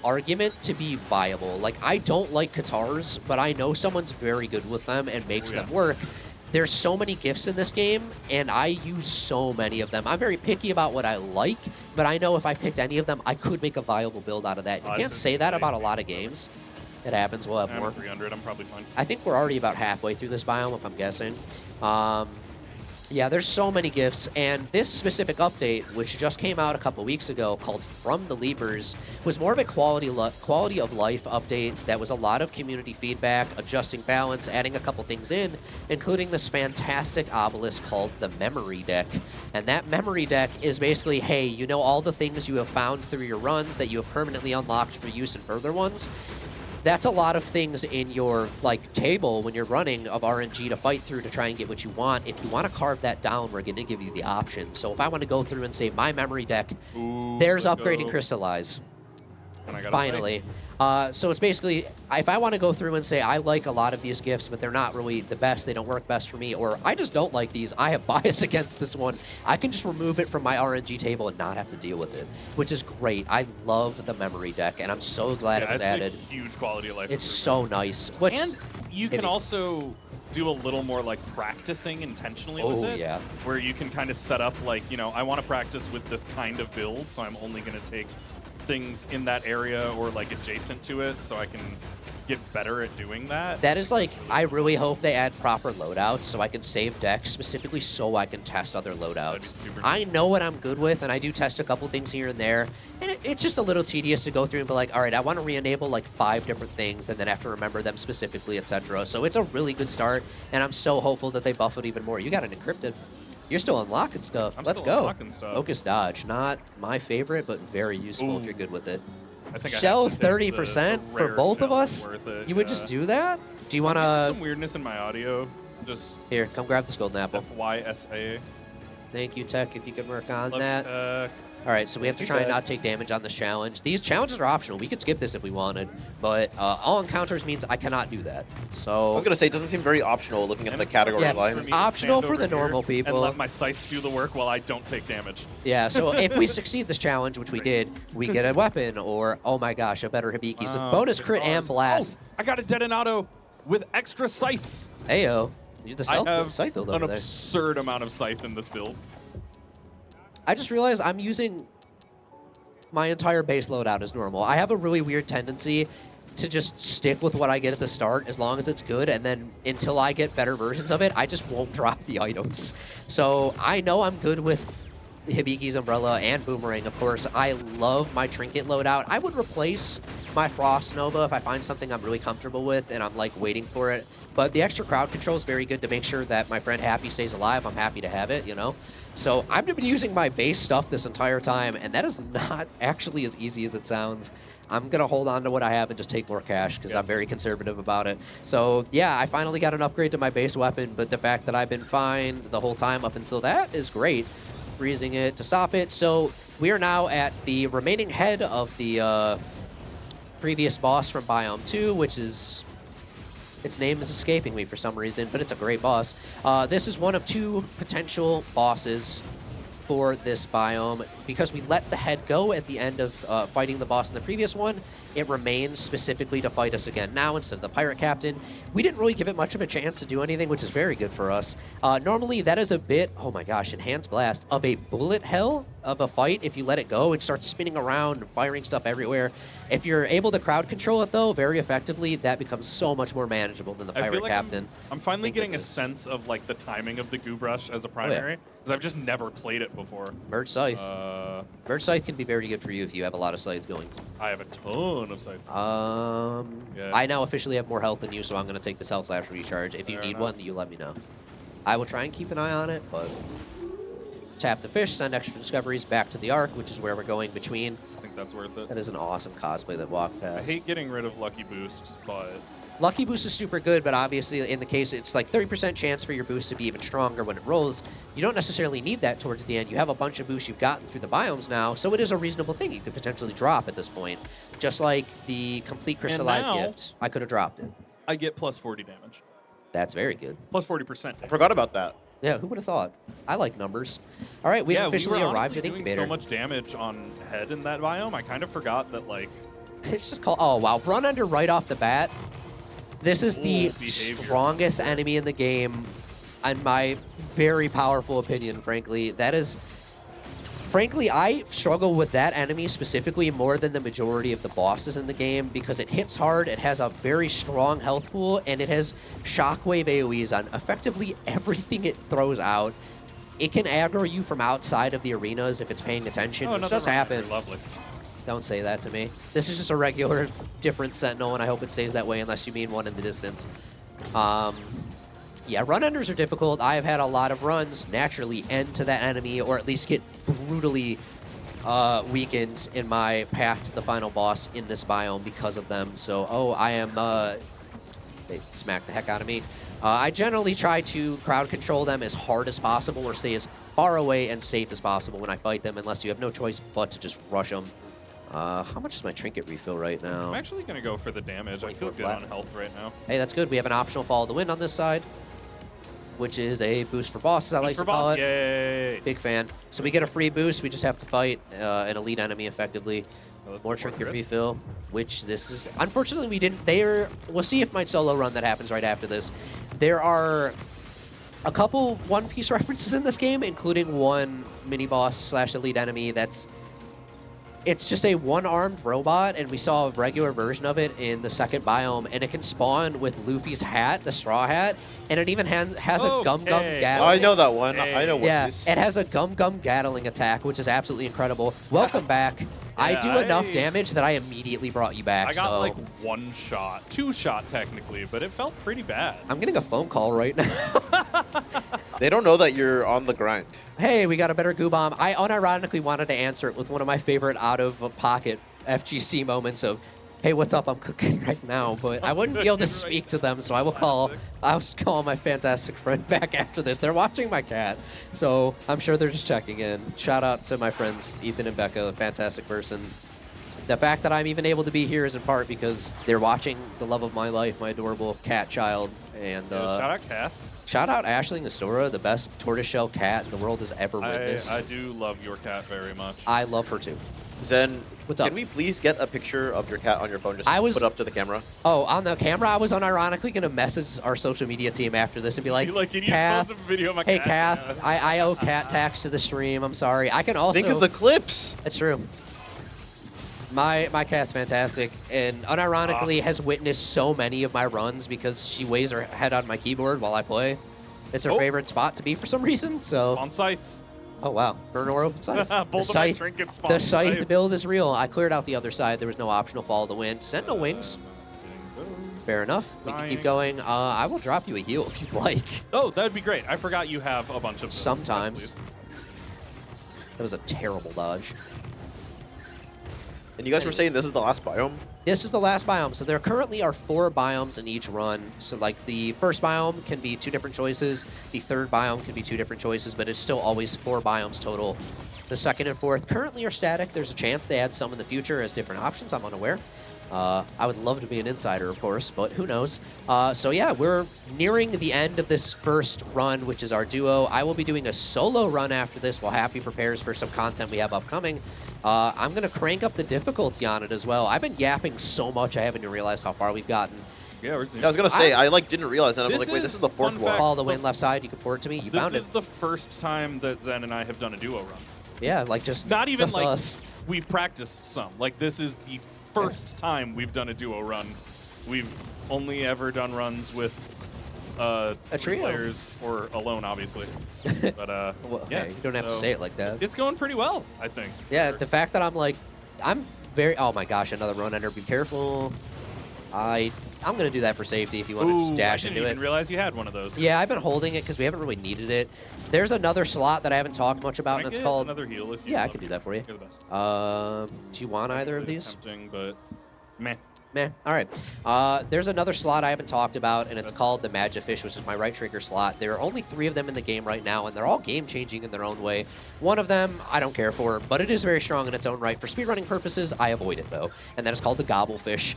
Speaker 2: argument to be viable. Like, I don't like Katars, but I know someone's very good with them and makes them work. There's so many gifts in this game, and I use so many of them. I'm very picky about what I like, but I know if I picked any of them, I could make a viable build out of that. You can't say that about a lot of games. It happens, we'll have more.
Speaker 3: 300, I'm probably fine.
Speaker 2: I think we're already about halfway through this biome, if I'm guessing. Yeah, there's so many gifts, and this specific update, which just came out a couple weeks ago, called From the Leapers, was more of a quality of life update that was a lot of community feedback, adjusting balance, adding a couple things in, including this fantastic obelisk called the Memory Deck. And that Memory Deck is basically, hey, you know all the things you have found through your runs that you have permanently unlocked for use in further ones? That's a lot of things in your table when you're running of RNG to fight through to try and get what you want. If you want to carve that down, we're going to give you the option. So if I want to go through and say my memory deck, there's upgrading Crystallize. Finally. So it's basically, if I want to go through and say I like a lot of these gifts, but they're not really the best, they don't work best for me, or I just don't like these, I have bias against this one, I can just remove it from my RNG table and not have to deal with it, which is great. I love the memory deck, and I'm so glad it was added.
Speaker 3: It's a huge quality of life.
Speaker 2: It's so nice.
Speaker 3: And you can also do a little more practicing intentionally with it.
Speaker 2: Yeah.
Speaker 3: Where you can kind of set up I want to practice with this kind of build, so I'm only going to take things in that area or adjacent to it, so I can get better at doing that.
Speaker 2: That is like, I really hope they add proper loadouts so I can save decks specifically so I can test other loadouts. I know what I'm good with, and I do test a couple things here and there, and it's just a little tedious to go through and be like, all right, I want to re-enable like 5 different things, and then have to remember them specifically, etc. So it's a really good start, and I'm so hopeful that they buff it even more. You got it encrypted. You're still unlocking stuff. Let's go. Focus dodge, not my favorite, but very useful if you're good with it.
Speaker 3: I think
Speaker 2: Shells 30% for both of us? You would just do that? Do you want to...
Speaker 3: Some weirdness in my audio. Just
Speaker 2: here, come grab this golden apple.
Speaker 3: FYSA.
Speaker 2: Thank you, Tech, if you could work on that. All right, so we have to try and not take damage on this challenge. These challenges are optional. We could skip this if we wanted, but all encounters means I cannot do that. So
Speaker 1: I was going to say, it doesn't seem very optional looking at the category line.
Speaker 2: Optional for the normal people.
Speaker 3: And let my sights do the work while I don't take damage.
Speaker 2: Yeah, so if we succeed this challenge, which we did, we get a weapon or, oh my gosh, a better Hibikis with bonus crit and blast.
Speaker 3: Oh, I got a Detonado with extra sights.
Speaker 2: Ayo. You're the scythe build over
Speaker 3: an
Speaker 2: there.
Speaker 3: Absurd amount of scythe in this build.
Speaker 2: I just realized I'm using my entire base loadout as normal. I have a really weird tendency to just stick with what I get at the start as long as it's good, and then until I get better versions of it, I just won't drop the items. So I know I'm good with Hibiki's Umbrella and Boomerang, of course. I love my Trinket loadout. I would replace my Frost Nova if I find something I'm really comfortable with and I'm like waiting for it. But the extra crowd control is very good to make sure that my friend Happy stays alive. I'm happy to have it, you know? So I've been using my base stuff this entire time, and that is not actually as easy as it sounds. I'm going to hold on to what I have and just take more cash because I'm very conservative about it. So yeah, I finally got an upgrade to my base weapon, but the fact that I've been fine the whole time up until that is great. Freezing it to stop it. So we are now at the remaining head of the previous boss from Biome 2, which is... its name is escaping me for some reason, but it's a great boss. This is one of 2 potential bosses for this biome. Because we let the head go at the end of fighting the boss in the previous one, it remains specifically to fight us again now instead of the pirate captain. We didn't really give it much of a chance to do anything, which is very good for us. Normally, that is a bit, oh my gosh, enhanced blast, of a bullet hell of a fight. If you let it go, it starts spinning around and firing stuff everywhere. If you're able to crowd control it, though, very effectively, that becomes so much more manageable than the pirate captain.
Speaker 3: I'm finally getting a sense of like the timing of the goo brush as a primary, because I've just never played it before.
Speaker 2: Merge Scythe. Merge Scythe can be very good for you if you have a lot of scythes going.
Speaker 3: I have a ton of scythes.
Speaker 2: I now officially have more health than you, so I'm going to take the Self Flash recharge. If you need one, you let me know. I will try and keep an eye on it, but... tap the fish, send extra discoveries back to the Ark, which is where we're going between.
Speaker 3: I think that's worth it.
Speaker 2: That is an awesome cosplay that walked past.
Speaker 3: I hate getting rid of Lucky Boosts, but...
Speaker 2: Lucky Boost is super good, but obviously in the case, it's like 30% chance for your boost to be even stronger when it rolls. You don't necessarily need that towards the end. You have a bunch of boosts you've gotten through the biomes now, so it is a reasonable thing you could potentially drop at this point. Just like the Complete Crystallized Gift. I could have dropped it.
Speaker 3: I get plus 40 damage.
Speaker 2: That's very good.
Speaker 3: Plus 40%.
Speaker 1: I forgot about that.
Speaker 2: Yeah, who would have thought? I like numbers. All right, we've officially arrived at Incubator.
Speaker 3: Doing so much damage on head in that biome, I kind of forgot that, like...
Speaker 2: It's just called... oh, wow. Run under right off the bat. This is the strongest enemy in the game, in my very powerful opinion, frankly. That is... frankly, I struggle with that enemy specifically more than the majority of the bosses in the game because it hits hard, it has a very strong health pool, and it has shockwave AoEs on effectively everything it throws out. It can aggro you from outside of the arenas if it's paying attention, which does happen.
Speaker 3: Lovely.
Speaker 2: Don't say that to me. This is just a regular, different Sentinel, and I hope it stays that way unless you mean one in the distance. Yeah, run enders are difficult. I have had a lot of runs naturally end to that enemy, or at least get brutally weakened in my path to the final boss in this biome because of them. So, I am... they smacked the heck out of me. I generally try to crowd control them as hard as possible or stay as far away and safe as possible when I fight them, unless you have no choice but to just rush them. How much is my trinket refill right now?
Speaker 3: I'm actually going to go for the damage. I feel good on health right now.
Speaker 2: Hey, that's good. We have an optional Follow the Wind on this side, which is a boost for bosses, I like to call it.
Speaker 3: Yay.
Speaker 2: Big fan. So we get a free boost. We just have to fight an elite enemy effectively. More trinket refill, which this is... unfortunately, we didn't... we'll see if my solo run that happens right after this. There are a couple One Piece references in this game, including one mini-boss / elite enemy that's It's just a one-armed robot, and we saw a regular version of it in the second biome, and it can spawn with Luffy's hat, the straw hat, and it even has a gum-gum gatling.
Speaker 1: I know that one. I know what
Speaker 2: Yeah,
Speaker 1: it is.
Speaker 2: it has a gum-gum gatling attack, which is absolutely incredible. Welcome back. I do enough damage that I immediately brought you back.
Speaker 3: I got like 1 shot, 2 shot technically, but it felt pretty bad.
Speaker 2: I'm getting a phone call right now.
Speaker 1: They don't know that you're on the grind.
Speaker 2: Hey, we got a better goo bomb. I unironically wanted to answer it with one of my favorite out-of-pocket FGC moments of, hey, what's up? I'm cooking right now, but I wouldn't be able to speak to them, so I'll call my fantastic friend back after this. They're watching my cat, so I'm sure they're just checking in. Shout out to my friends Ethan and Becca, a fantastic person. The fact that I'm even able to be here is in part because they're watching the love of my life, my adorable cat child. And
Speaker 3: shout out cats.
Speaker 2: Shout out Ashley Nestora, the best tortoiseshell cat the world has ever witnessed.
Speaker 3: I do love your cat very much.
Speaker 2: I love her too.
Speaker 1: Zen,
Speaker 2: what's up?
Speaker 1: Can we please get a picture of your cat on your phone? Just put it up to the camera.
Speaker 2: Oh, on the camera, I was unironically going to message our social media team after this and be like,
Speaker 3: can you
Speaker 2: Kath,
Speaker 3: post a video of my
Speaker 2: hey,
Speaker 3: cat?
Speaker 2: Kath, I owe cat tax to the stream. I'm sorry. I can also...
Speaker 1: Think of the clips.
Speaker 2: That's true. My cat's fantastic, and unironically has witnessed so many of my runs because she weighs her head on my keyboard while I play. It's her favorite spot to be for some reason, so...
Speaker 3: On sites.
Speaker 2: Oh, wow. Burn open sites.
Speaker 3: The
Speaker 2: scythe build is real. I cleared out the other side. There was no optional follow the wind. Sentinel wings. Fair enough. We can keep going. I will drop you a heal if you'd like.
Speaker 3: Oh, that would be great. I forgot you have a bunch of those.
Speaker 2: Sometimes. That was a terrible dodge.
Speaker 1: And you guys were saying this is the last biome?
Speaker 2: This is the last biome. So there currently are 4 biomes in each run. So like the first biome can be 2 different choices. The third biome can be 2 different choices, but it's still always 4 biomes total. The second and fourth currently are static. There's a chance they add some in the future as different options. I'm unaware. I would love to be an insider, of course, but who knows. So yeah, we're nearing the end of this first run, which is our duo. I will be doing a solo run after this while Happy prepares for some content we have upcoming. I'm going to crank up the difficulty on it as well. I've been yapping so much, I haven't even realized how far we've gotten.
Speaker 3: Yeah, I was
Speaker 1: going to say, I didn't realize that. I'm like, wait, this is the 4th one.
Speaker 2: Follow the wind left side, you can port it to me. You found it.
Speaker 3: This is the first time that Zen and I have done a duo run.
Speaker 2: Yeah, like just
Speaker 3: not even
Speaker 2: just
Speaker 3: like
Speaker 2: us.
Speaker 3: We've practiced some. Like this is the first time we've done a duo run. We've only ever done runs with
Speaker 2: a trio
Speaker 3: players or alone, obviously. But
Speaker 2: well,
Speaker 3: yeah,
Speaker 2: you don't have to say it like that.
Speaker 3: It's going pretty well, I think.
Speaker 2: Yeah, the fact that I'm very. Oh my gosh, another run ender. Be careful. I'm gonna do that for safety if you want to just dash into it.
Speaker 3: I didn't even realize you had one of those.
Speaker 2: Yeah, I've been holding it because we haven't really needed it. There's another slot that I haven't talked much about, and it's called
Speaker 3: another heal. If you
Speaker 2: I can do that for you.
Speaker 3: You're the best.
Speaker 2: Do you want either of these?
Speaker 3: Tempting, but meh.
Speaker 2: Meh. All right. There's another slot I haven't talked about, and it's called the Magifish, which is my right trigger slot. There are only 3 of them in the game right now, and they're all game-changing in their own way. One of them I don't care for, but it is very strong in its own right. For speedrunning purposes, I avoid it, though, and that is called the Gobblefish.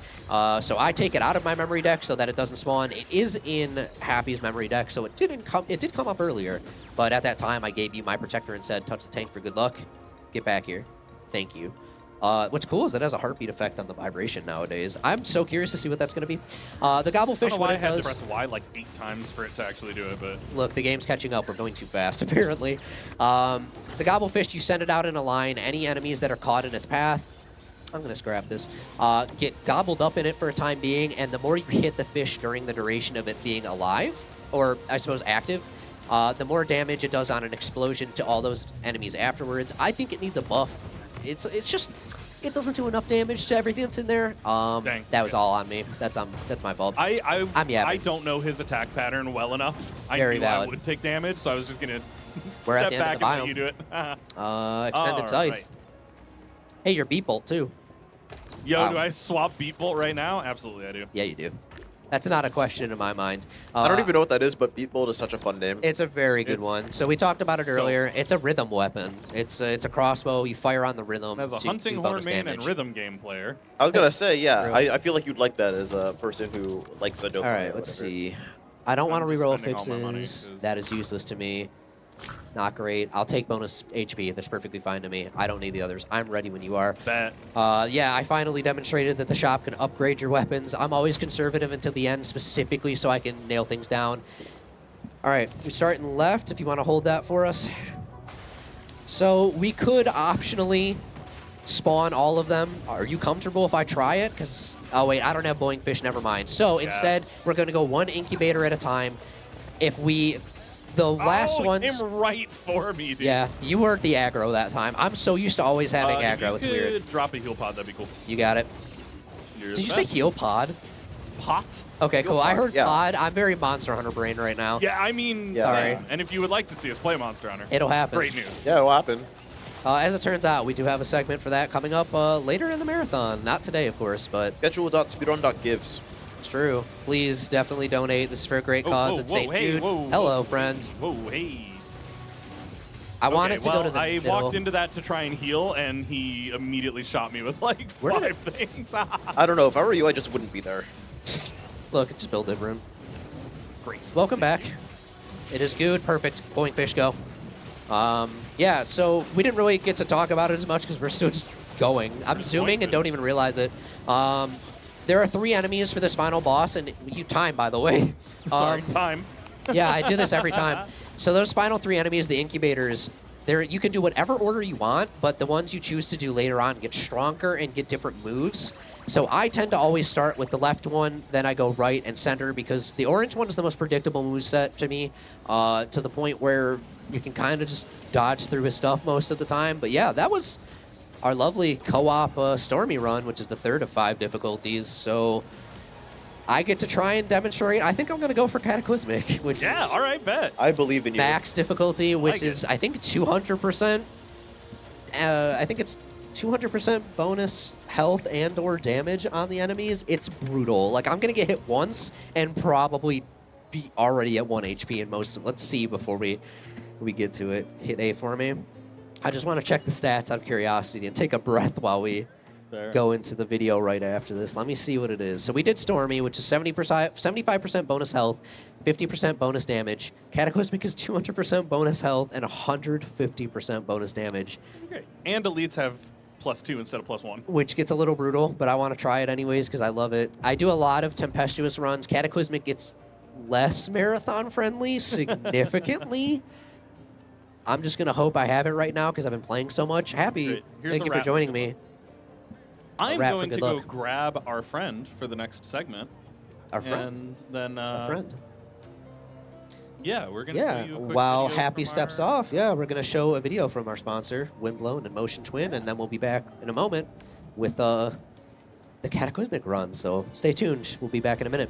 Speaker 2: So I take it out of my memory deck so that it doesn't spawn. It is in Happy's memory deck, so it did come up earlier, but at that time I gave you my protector and said, touch the tank for good luck. Get back here. Thank you. What's cool is it has a heartbeat effect on the vibration nowadays. I'm so curious to see what that's going to be. The Gobblefish,
Speaker 3: I don't know why I
Speaker 2: it
Speaker 3: had
Speaker 2: does...
Speaker 3: to press Y like 8 times for it to actually do it, but...
Speaker 2: Look, the game's catching up. We're going too fast, apparently. The Gobblefish, you send it out in a line. Any enemies that are caught in its path, I'm going to scrap this, get gobbled up in it for a time being, and the more you hit the fish during the duration of it being alive, or I suppose active, the more damage it does on an explosion to all those enemies afterwards. I think it needs a buff. It's just, it doesn't do enough damage to everything that's in there.
Speaker 3: Dang.
Speaker 2: That was all on me. That's my fault.
Speaker 3: I don't know his attack pattern well enough.
Speaker 2: Very
Speaker 3: I knew
Speaker 2: valid.
Speaker 3: I would take damage, so I was just gonna
Speaker 2: We're at
Speaker 3: step
Speaker 2: the end
Speaker 3: back
Speaker 2: of the
Speaker 3: and let
Speaker 2: biome.
Speaker 3: you do it.
Speaker 2: Extended scythe.
Speaker 3: Right.
Speaker 2: Hey, your beat bolt too.
Speaker 3: Yo,
Speaker 2: Wow.
Speaker 3: do I swap beat bolt right now? Absolutely, I do.
Speaker 2: Yeah, you do. That's not a question in my mind.
Speaker 1: I don't even know what that is, but Beatbolt is such a fun name.
Speaker 2: It's a very good one. So we talked about it earlier. It's a rhythm weapon. It's a crossbow. You fire on the rhythm.
Speaker 3: As a
Speaker 2: to
Speaker 3: hunting
Speaker 2: do
Speaker 3: horn
Speaker 2: bonus
Speaker 3: main
Speaker 2: damage.
Speaker 3: and rhythm game player.
Speaker 1: I was going to say, yeah,
Speaker 2: Really?
Speaker 1: I feel like you'd like that as a person who likes a dope.
Speaker 2: All right, let's see. I don't want to
Speaker 3: just
Speaker 2: reroll
Speaker 3: spending all my money,
Speaker 2: fixes.
Speaker 3: 'cause-
Speaker 2: That is useless to me. Not great. I'll take bonus HP. That's perfectly fine to me. I don't need the others. I'm ready when you are.
Speaker 3: Bet.
Speaker 2: Yeah, I finally demonstrated that the shop can upgrade your weapons. I'm always conservative until the end, specifically so I can nail things down. All right, we start in left if you want to hold that for us. So we could optionally spawn all of them. Are you comfortable if I try it? Because, oh wait, I don't have Boeing Fish, never mind. So instead, we're going to go 1 incubator at a time. If we, the last ones.
Speaker 3: It came right for me, dude.
Speaker 2: Yeah, you were the aggro that time. I'm so used to always having aggro, it's weird.
Speaker 3: If you could drop a heal pod, that'd be cool.
Speaker 2: You got it.
Speaker 3: You're
Speaker 2: Did you say heal pod?
Speaker 3: Pot?
Speaker 2: Okay,
Speaker 1: Heal
Speaker 2: cool.
Speaker 1: pod,
Speaker 2: I heard
Speaker 1: yeah.
Speaker 2: pod. I'm very Monster Hunter brain right now.
Speaker 3: Yeah, I mean,
Speaker 1: Yeah.
Speaker 3: same.
Speaker 2: Sorry.
Speaker 3: And if you would like to see us play Monster Hunter,
Speaker 2: It'll happen.
Speaker 3: great news.
Speaker 1: Yeah, it'll happen.
Speaker 2: As it turns out, we do have a segment for that coming up later in the marathon. Not today, of course, but
Speaker 1: Schedule.speedrun.gives.
Speaker 2: it's true. Please definitely donate. This is for a great cause. It's St.
Speaker 3: hey,
Speaker 2: Jude.
Speaker 3: whoa,
Speaker 2: Hello,
Speaker 3: whoa,
Speaker 2: friends.
Speaker 3: Whoa, hey.
Speaker 2: I wanted to go to the
Speaker 3: I
Speaker 2: middle.
Speaker 3: walked into that to try and heal, and he immediately shot me with like
Speaker 2: Where did
Speaker 3: 5 things.
Speaker 1: I don't know. If I were you, I just wouldn't be there.
Speaker 2: Look, it just built a room. Great. Welcome back. It is good. Perfect. Boeing Fish, go. Yeah, so we didn't really get to talk about it as much because we're still just going. I'm zooming and don't even realize it. There are 3 enemies for this final boss, and you time, by the way.
Speaker 3: Sorry, time.
Speaker 2: Yeah, I do this every time. So those final 3 enemies, the incubators, you can do whatever order you want, but the ones you choose to do later on get stronger and get different moves. So I tend to always start with the left one, then I go right and center, because the orange one is the most predictable moveset to me, to the point where you can kind of just dodge through his stuff most of the time. But yeah, that was our lovely co-op Stormy run, which is the 3rd of 5 difficulties. So I get to try and demonstrate. I think I'm going to go for Cataclysmic, which
Speaker 3: Yeah,
Speaker 2: is
Speaker 3: all right, bet.
Speaker 1: I believe in you.
Speaker 2: max difficulty, which
Speaker 3: Like
Speaker 2: is,
Speaker 3: it.
Speaker 2: I think, 200%. I think it's 200% bonus health and or damage on the enemies. It's brutal. Like, I'm going to get hit once and probably be already at 1 HP in most. Let's see before we get to it. Hit A for me. I just want to check the stats out of curiosity and take a breath while we go into the video right after this. Let me see what it is. So we did Stormy, which is 75% bonus health, 50% bonus damage. Cataclysmic is 200% bonus health and 150% bonus damage,
Speaker 3: Okay. And elites have +2 instead of +1.
Speaker 2: which gets a little brutal, but I want to try it anyways because I love it. I do a lot of tempestuous runs. Cataclysmic gets less marathon friendly significantly. I'm just going to hope I have it right now because I've been playing so much. Happy,
Speaker 3: Great. Here's
Speaker 2: thank
Speaker 3: a
Speaker 2: you for
Speaker 3: wrap for
Speaker 2: joining
Speaker 3: good
Speaker 2: me.
Speaker 3: luck. I'm
Speaker 2: wrap for
Speaker 3: going
Speaker 2: good
Speaker 3: to go
Speaker 2: luck.
Speaker 3: grab our friend for the next segment.
Speaker 2: Our friend.
Speaker 3: And then,
Speaker 2: A friend.
Speaker 3: Yeah, we're going to
Speaker 2: Yeah,
Speaker 3: do you a quick
Speaker 2: while
Speaker 3: video
Speaker 2: Happy
Speaker 3: from
Speaker 2: steps
Speaker 3: our-
Speaker 2: off, yeah, we're going to show a video from our sponsor, Windblown and Motion Twin, and then we'll be back in a moment with the Cataclysmic run. So stay tuned. We'll be back in a minute.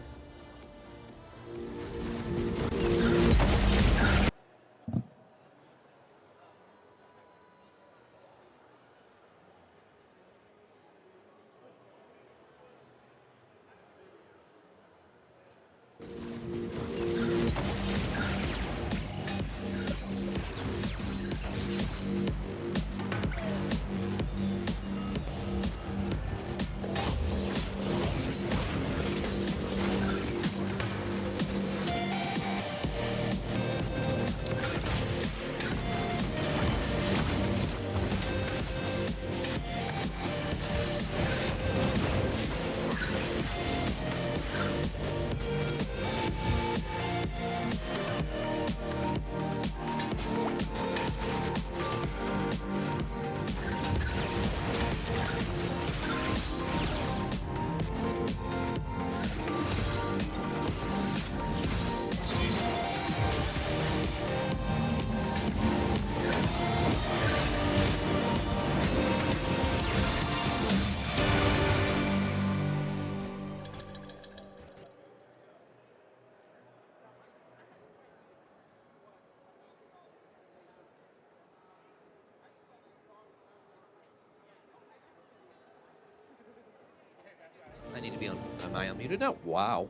Speaker 2: I need to be on. Am I unmuted now? Wow.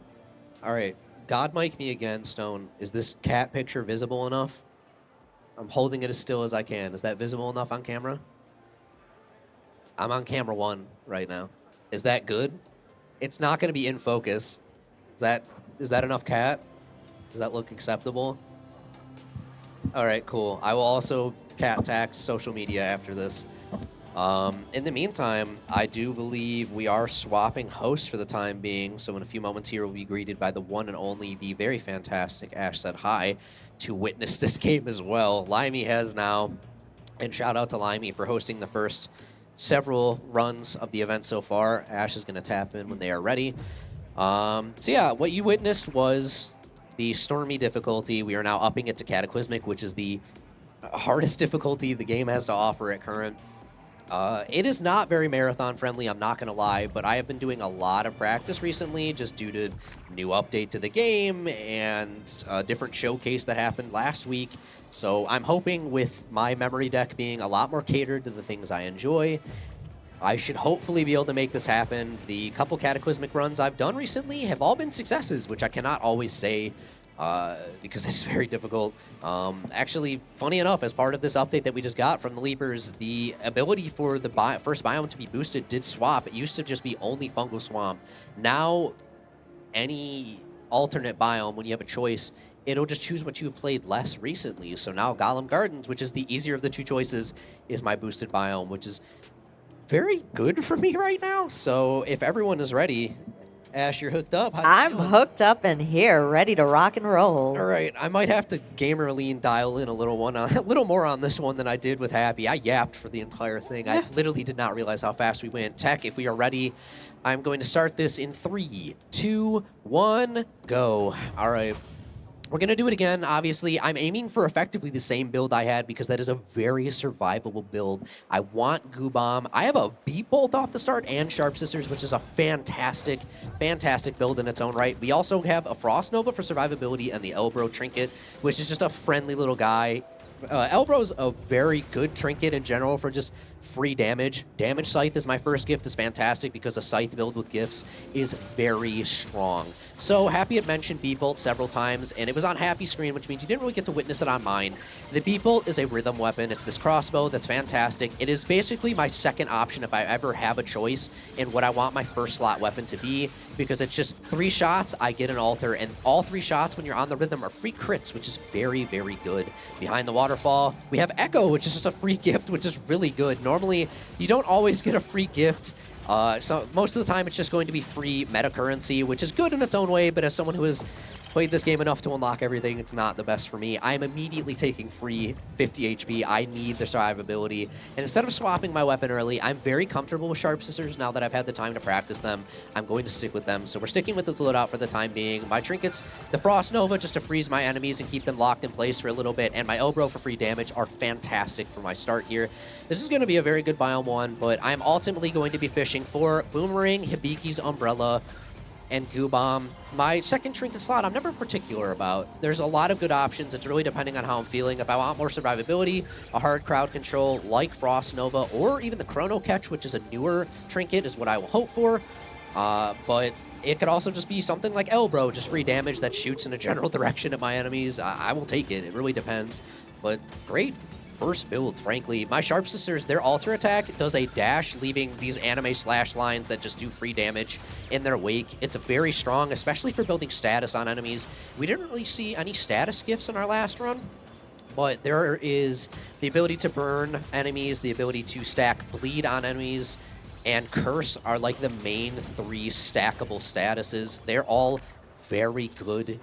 Speaker 2: All right. God mic me again, Stone. Is this cat picture visible enough? I'm holding it as still as I can. Is that visible enough on camera? I'm on camera 1 right now. Is that good? It's not going to be in focus. Is that enough, cat? Does that look acceptable? All right, cool. I will also cat tax social media after this. In the meantime, I do believe we are swapping hosts for the time being. So in a few moments here, we'll be greeted by the one and only, the very fantastic Ash Said Hi to witness this game as well. Limey has now, and shout out to Limey for hosting the first several runs of the event so far. Ash is going to tap in when they are ready. So yeah, what you witnessed was the Stormy difficulty. We are now upping it to Cataclysmic, which is the hardest difficulty the game has to offer at current. It is not very marathon friendly, I'm not going to lie, but I have been doing a lot of practice recently just due to new update to the game and a different showcase that happened last week. So I'm hoping with my memory deck being a lot more catered to the things I enjoy, I should hopefully be able to make this happen. The couple Cataclysmic runs I've done recently have all been successes, which I cannot always say because it's very difficult. Actually, funny enough, as part of this update that we just got from the Leapers, the ability for the first biome to be boosted did swap. It used to just be only Fungal Swamp. Now, any alternate biome, when you have a choice, it'll just choose what you've played less recently. So now Golem Gardens, which is the easier of the two choices, is my boosted biome, which is very good for me right now. So if everyone is ready, Ash, you're hooked up.
Speaker 4: I'm hooked up and here, ready to rock and roll.
Speaker 2: All right, I might have to gamer lean dial in a little more on this one than I did with Happy. I yapped for the entire thing. I literally did not realize how fast we went. Tech, if we are ready, I'm going to start this in 3, 2, 1, go. All right. We're going to do it again, obviously. I'm aiming for effectively the same build I had because that is a very survivable build. I want Goo Bomb. I have a Beat Bolt off the start and Sharp Scissors, which is a fantastic, fantastic build in its own right. We also have a Frost Nova for survivability and the Elbro Trinket, which is just a friendly little guy. Elbro's a very good trinket in general for just free damage. Damage Scythe is my first gift, is fantastic because a Scythe build with gifts is very strong. So Happy had mentioned Beat Bolt several times, and it was on Happy's screen, which means you didn't really get to witness it on mine. The Beat Bolt is a rhythm weapon. It's this crossbow that's fantastic. It is basically my second option if I ever have a choice in what I want my first slot weapon to be, because it's just 3 shots, I get an altar, and all 3 shots when you're on the rhythm are free crits, which is very, very good. Behind the Waterfall, we have Echo, which is just a free gift, which is really good. Normally, you don't always get a free gift. So most of the time, it's just going to be free meta currency, which is good in its own way, but as someone who has played this game enough to unlock everything, it's not the best for me. I'm immediately taking free 50 HP. I need the survivability. And instead of swapping my weapon early, I'm very comfortable with Sharp Scissors now that I've had the time to practice them. I'm going to stick with them. So we're sticking with this loadout for the time being. My trinkets, the Frost Nova, just to freeze my enemies and keep them locked in place for a little bit, and my Elbro for free damage are fantastic for my start here. This is going to be a very good biome one, but I'm ultimately going to be fishing for Boomerang, Hibiki's Umbrella, and Goo Bomb. My second trinket slot, I'm never particular about. There's a lot of good options. It's really depending on how I'm feeling. If I want more survivability, a hard crowd control like Frost Nova, or even the Chrono Catch, which is a newer trinket, is what I will hope for. But it could also just be something like Elbro, just free damage that shoots in a general direction at my enemies. I will take it. It really depends. But great first build, frankly. My Sharp Scissors, their alter attack does a dash, leaving these anime slash lines that just do free damage in their wake. It's very strong, especially for building status on enemies. We didn't really see any status gifts in our last run, but there is the ability to burn enemies, the ability to stack bleed on enemies, and Curse are like the main 3 stackable statuses. They're all very good.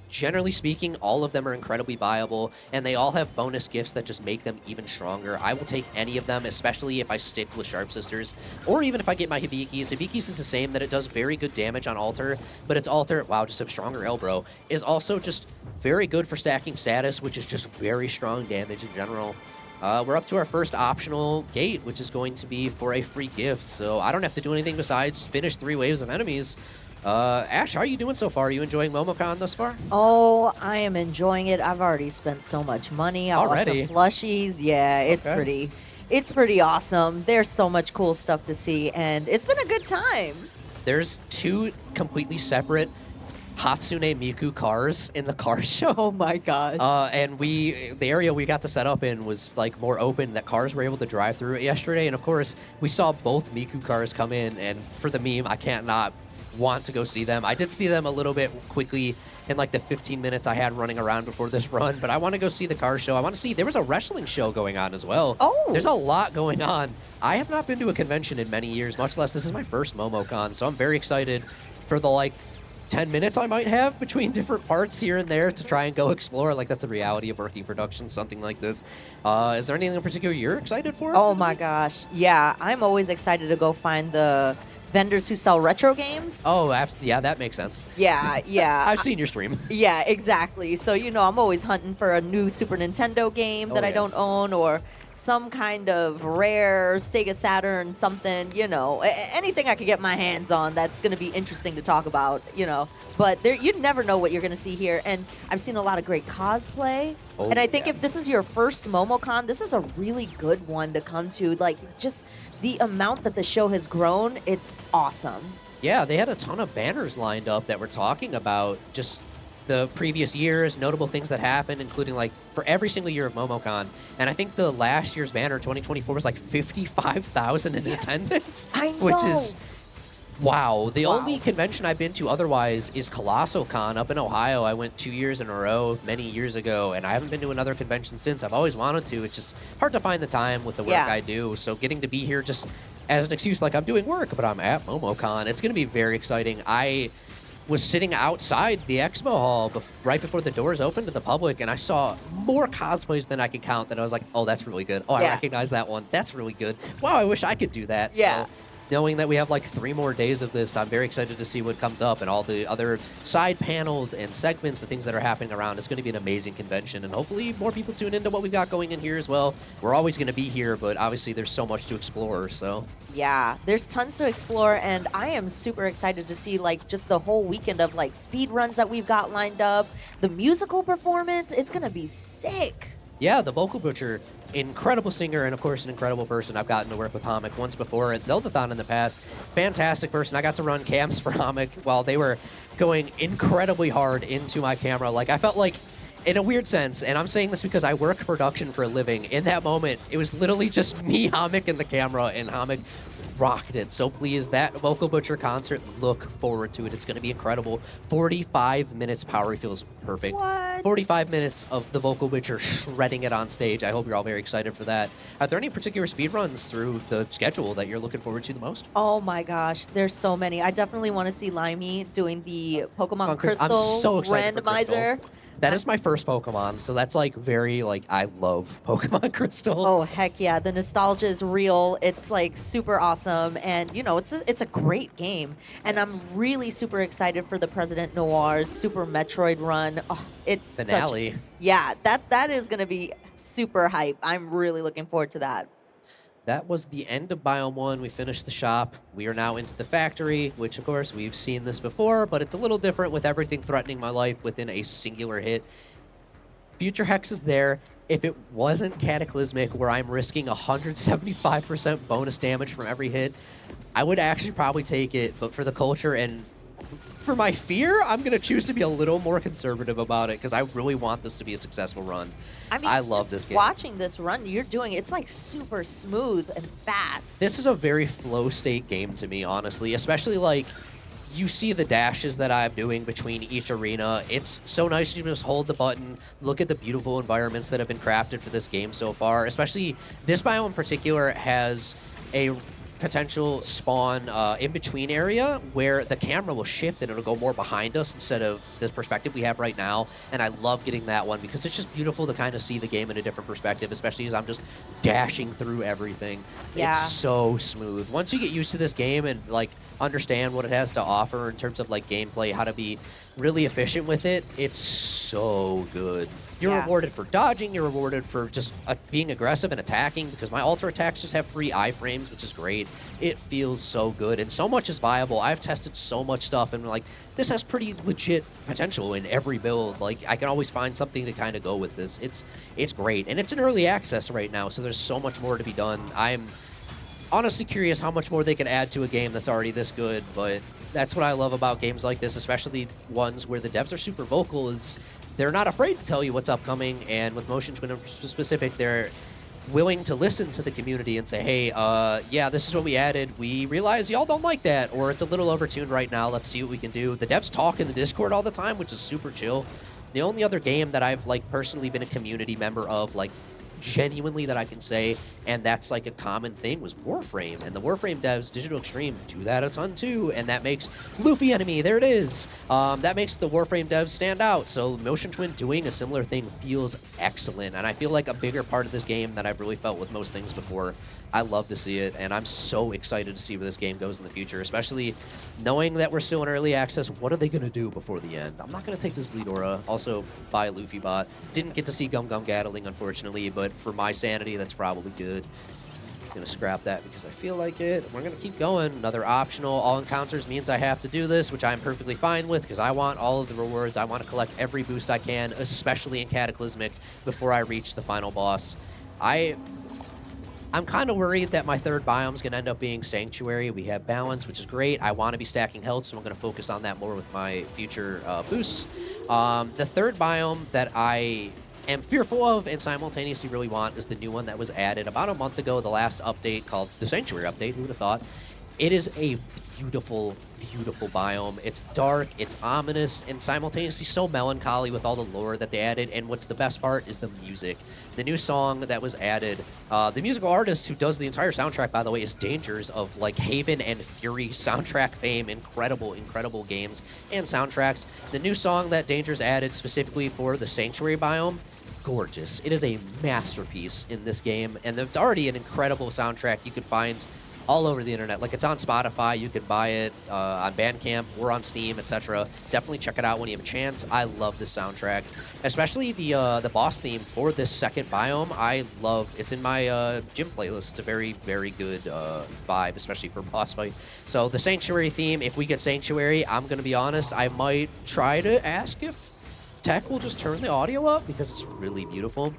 Speaker 2: Generally speaking, all of them are incredibly viable, and they all have bonus gifts that just make them even stronger. I will take any of them, especially if I stick with Sharp Sisters, or even if I get my Hibikis. Hibikis is the same, that it does very good damage on Altar, but its Altar, wow, just a stronger Elbro, is also just very good for stacking status, which is just very strong damage in general. We're up to our first optional gate, which is going to be for a free gift, so I don't have to do anything besides finish 3 waves of enemies. Ash, how are you doing so far? Are you enjoying MomoCon thus far?
Speaker 4: Oh, I am enjoying it. I've already spent so much money. I bought some plushies. Yeah, it's pretty awesome. There's so much cool stuff to see, and it's been a good time.
Speaker 2: There's 2 completely separate Hatsune Miku cars in the car show.
Speaker 4: Oh my gosh.
Speaker 2: And the area we got to set up in was like more open, that cars were able to drive through it yesterday. And of course, we saw both Miku cars come in, and for the meme, I can't not want to go see them. I did see them a little bit quickly in like the 15 minutes I had running around before this run, but I want to go see the car show. I want to see, there was a wrestling show going on as well.
Speaker 4: Oh!
Speaker 2: There's a lot going on. I have not been to a convention in many years, much less this is my first MomoCon, so I'm very excited for the like 10 minutes I might have between different parts here and there to try and go explore. Like, that's a reality of working production, something like this. Is there anything in particular you're excited for?
Speaker 4: Oh my gosh. Yeah, I'm always excited to go find the vendors who sell retro games.
Speaker 2: Oh, yeah, that makes sense.
Speaker 4: Yeah, yeah.
Speaker 2: I've seen your stream.
Speaker 4: Yeah, exactly. So, you know, I'm always hunting for a new Super Nintendo game that I don't own, or some kind of rare Sega Saturn something, you know, anything I could get my hands on that's going to be interesting to talk about, you know. But you never know what you're going to see here. And I've seen a lot of great cosplay. And I think if this is your first MomoCon, this is a really good one to come to. Like, just the amount that the show has grown, it's awesome.
Speaker 2: Yeah, they had a ton of banners lined up that were talking about just the previous years, notable things that happened, including like for every single year of MomoCon. And I think the last year's banner, 2024, was like 55,000 in attendance.
Speaker 4: I know.
Speaker 2: Which is, wow. The only convention I've been to otherwise is ColossalCon up in Ohio. I went 2 years in a row many years ago, and I haven't been to another convention since. I've always wanted to. It's just hard to find the time with the work I do. So getting to be here just as an excuse, like I'm doing work, but I'm at MomoCon, it's going to be very exciting. I was sitting outside the expo hall right before the doors opened to the public, and I saw more cosplays than I could count, that I was like, oh, that's really good. Oh, I recognize that one. That's really good. Wow, I wish I could do that.
Speaker 4: Yeah.
Speaker 2: So, knowing that we have like 3 more days of this, I'm very excited to see what comes up and all the other side panels and segments, the things that are happening around. It's going to be an amazing convention, and hopefully more people tune into what we've got going in here as well. We're always going to be here, but obviously there's so much to explore, so.
Speaker 4: Yeah, there's tons to explore, and I am super excited to see like just the whole weekend of like speed runs that we've got lined up. The musical performance, it's going to be sick.
Speaker 2: Yeah, the Vocal Butcher, incredible singer and, of course, an incredible person. I've gotten to work with Homik once before at Zeldathon in the past. Fantastic person. I got to run cams for Homik while they were going incredibly hard into my camera. Like, I felt like, in a weird sense, and I'm saying this because I work production for a living, in that moment, it was literally just me, Homik, and the camera, and Homik rocked it. So please, that Vocal Butcher concert, look forward to it. It's going to be incredible. 45 minutes power feels perfect.
Speaker 4: What?
Speaker 2: 45 minutes of the Vocal Butcher shredding it on stage. I hope you're all very excited for that. Are there any particular speed runs through the schedule that you're looking forward to the most?
Speaker 4: Oh my gosh, there's so many. I definitely want to see Limey doing the Pokemon Crystal
Speaker 2: I'm so excited for
Speaker 4: randomizer.
Speaker 2: Crystal. That is my first Pokemon, so that's like very, like, I love Pokemon Crystal.
Speaker 4: Oh, heck yeah. The nostalgia is real. It's like super awesome. And, you know, it's a great game. And I'm really super excited for the President Noir's Super Metroid run. Oh, it's
Speaker 2: finale.
Speaker 4: Yeah, that is going to be super hype. I'm really looking forward to that.
Speaker 2: That was the end of Biome 1. We finished the shop. We are now into the factory, which, of course, we've seen this before, but it's a little different with everything threatening my life within a singular hit. Future Hex is there. If it wasn't Cataclysmic, where I'm risking 175% bonus damage from every hit, I would actually probably take it, but for the culture and for my fear, I'm going to choose to be a little more conservative about it because I really want this to be a successful run.
Speaker 4: I mean,
Speaker 2: I love this game.
Speaker 4: Watching this run you're doing, it's like super smooth and fast.
Speaker 2: This is a very flow state game to me, honestly, especially like you see the dashes that I'm doing between each arena. It's so nice to just hold the button, look at the beautiful environments that have been crafted for this game so far, especially this biome in particular has a potential spawn in-between area where the camera will shift and it'll go more behind us instead of this perspective we have right now. And I love getting that one because it's just beautiful to kind of see the game in a different perspective, especially as I'm just dashing through everything.
Speaker 4: Yeah.
Speaker 2: It's so smooth. Once you get used to this game and like understand what it has to offer in terms of like gameplay, how to be really efficient with it, it's so good. You're rewarded for dodging, you're rewarded for just being aggressive and attacking because my ultra attacks just have free iframes, which is great. It feels so good and so much is viable. I've tested so much stuff and like, this has pretty legit potential in every build. Like, I can always find something to kind of go with this. It's great. And it's in early access right now, so there's so much more to be done. I'm honestly curious how much more they can add to a game that's already this good, but that's what I love about games like this, especially ones where the devs are super vocal, is they're not afraid to tell you what's upcoming, and with Motion Twin in specific, they're willing to listen to the community and say, hey, yeah, this is what we added. We realize y'all don't like that, or it's a little overtuned right now. Let's see what we can do. The devs talk in the Discord all the time, which is super chill. The only other game that I've like personally been a community member of, like genuinely that I can say, and that's like a common thing, was Warframe. And the Warframe devs, Digital Extreme, do that a ton too, and that makes Luffy Enemy, there it is. That makes the Warframe devs stand out. So Motion Twin doing a similar thing feels excellent, and I feel like a bigger part of this game than I've really felt with most things before. I love to see it, and I'm so excited to see where this game goes in the future, especially knowing that we're still in early access. What are they going to do before the end? I'm not going to take this Bleed Aura. Also, buy a Luffy bot. Didn't get to see Gum Gum Gatling, unfortunately, but for my sanity, that's probably good. I'm going to scrap that because I feel like it. We're going to keep going. Another optional all encounters means I have to do this, which I'm perfectly fine with because I want all of the rewards. I want to collect every boost I can, especially in Cataclysmic, before I reach the final boss. I'm kind of worried that my third biome is going to end up being Sanctuary. We have balance, which is great. I want to be stacking health, so I'm going to focus on that more with my future boosts. The third biome that I am fearful of and simultaneously really want is the new one that was added about a month ago, the last update called the Sanctuary update. Who would have thought? It is a beautiful, beautiful biome. It's dark, it's ominous, and simultaneously so melancholy with all the lore that they added. And what's the best part is the music. The new song that was added, the musical artist who does the entire soundtrack, by the way, is Dangers of like Haven and Fury soundtrack fame. Incredible, incredible games and soundtracks. The new song that Dangers added specifically for the Sanctuary biome, gorgeous. It is a masterpiece in this game, and it's already an incredible soundtrack you can find all over the internet. Like, it's on Spotify, you can buy it on Bandcamp, or on Steam, etc. Definitely check it out when you have a chance. I love this soundtrack, especially the boss theme for this second biome. I love it's in my gym playlist. It's a very, very good vibe, especially for boss fight. So the Sanctuary theme, if we get Sanctuary, I'm gonna be honest, I might try to ask if tech will just turn the audio up because it's really beautiful.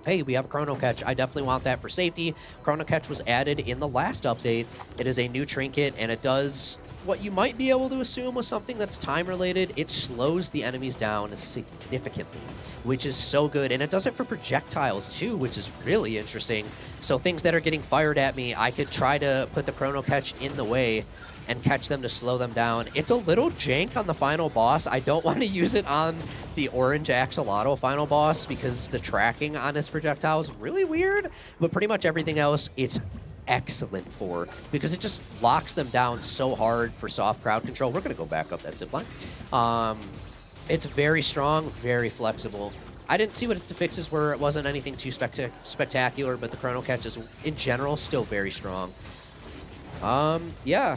Speaker 2: Hey, we have a Chrono Catch. I definitely want that for safety. Chrono Catch was added in the last update. It is a new trinket, and it does what you might be able to assume was something that's time-related. It slows the enemies down significantly, which is so good. And it does it for projectiles, too, which is really interesting. So things that are getting fired at me, I could try to put the Chrono Catch in the way and catch them to slow them down. It's a little jank on the final boss. I don't want to use it on the orange axolotl final boss because the tracking on his projectile is really weird, but pretty much everything else it's excellent for because it just locks them down so hard for soft crowd control. We're going to go back up that zipline. It's very strong, very flexible. I didn't see what its fixes were. It wasn't anything too spectacular, but the Chrono Catch is, in general, still very strong. Yeah.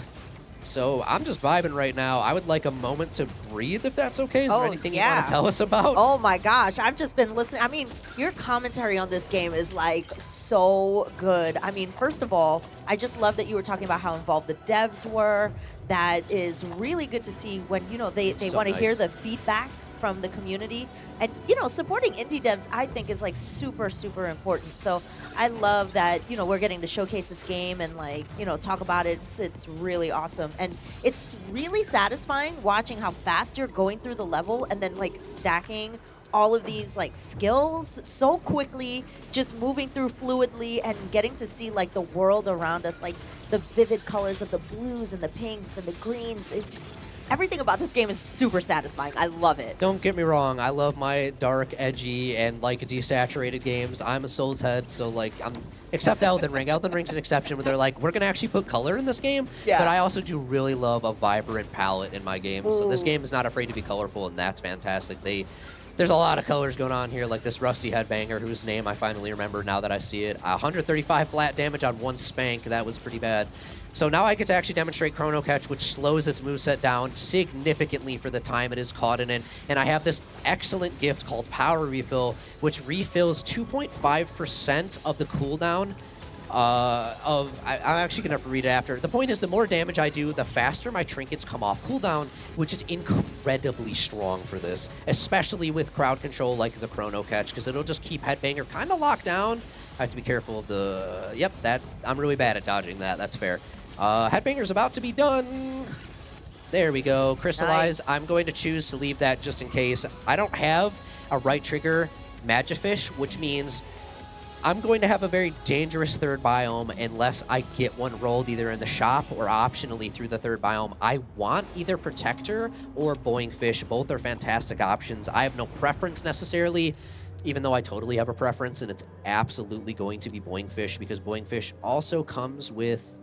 Speaker 2: So I'm just vibing right now. I would like a moment to breathe, if that's okay. Is there anything you want to tell us about?
Speaker 4: Oh my gosh, I've just been listening. I mean, your commentary on this game is like so good. I mean, first of all, I just love that you were talking about how involved the devs were. That is really good to see when, you know, they want to hear the feedback from the community. And, you know, supporting indie devs, I think, is, like, super, super important. So I love that, you know, we're getting to showcase this game and, like, you know, talk about it. It's really awesome. And it's really satisfying watching how fast you're going through the level and then, like, stacking all of these, like, skills so quickly, just moving through fluidly and getting to see, like, the world around us, like, the vivid colors of the blues and the pinks and the greens. It just... Everything about this game is super satisfying. I love it.
Speaker 2: Don't get me wrong. I love my dark, edgy, and, like, desaturated games. I'm a Souls head, so, like, except Elden Ring. Elden Ring's an exception where they're like, we're going to actually put color in this game. Yeah. But I also do really love a vibrant palette in my games. So this game is not afraid to be colorful, and that's fantastic. There's a lot of colors going on here, like this Rusty Headbanger, whose name I finally remember now that I see it. 135 flat damage on one spank. That was pretty bad. So now I get to actually demonstrate Chrono Catch, which slows its moveset down significantly for the time it is caught in it. And I have this excellent gift called Power Refill, which refills 2.5% of the cooldown I'm actually going to have to read it after. The point is, the more damage I do, the faster my trinkets come off cooldown, which is incredibly strong for this, especially with crowd control like the Chrono Catch, because it'll just keep Headbanger kind of locked down. I have to be careful of the... Yep, I'm really bad at dodging that. That's fair. Headbanger's about to be done. There we go. Crystallize. Nice. I'm going to choose to leave that just in case. I don't have a right trigger Magifish, which means I'm going to have a very dangerous third biome unless I get one rolled either in the shop or optionally through the third biome. I want either Protector or Boeing Fish. Both are fantastic options. I have no preference necessarily. even though I totally have a preference, and it's absolutely going to be Boing Fish, because Boing Fish also comes with...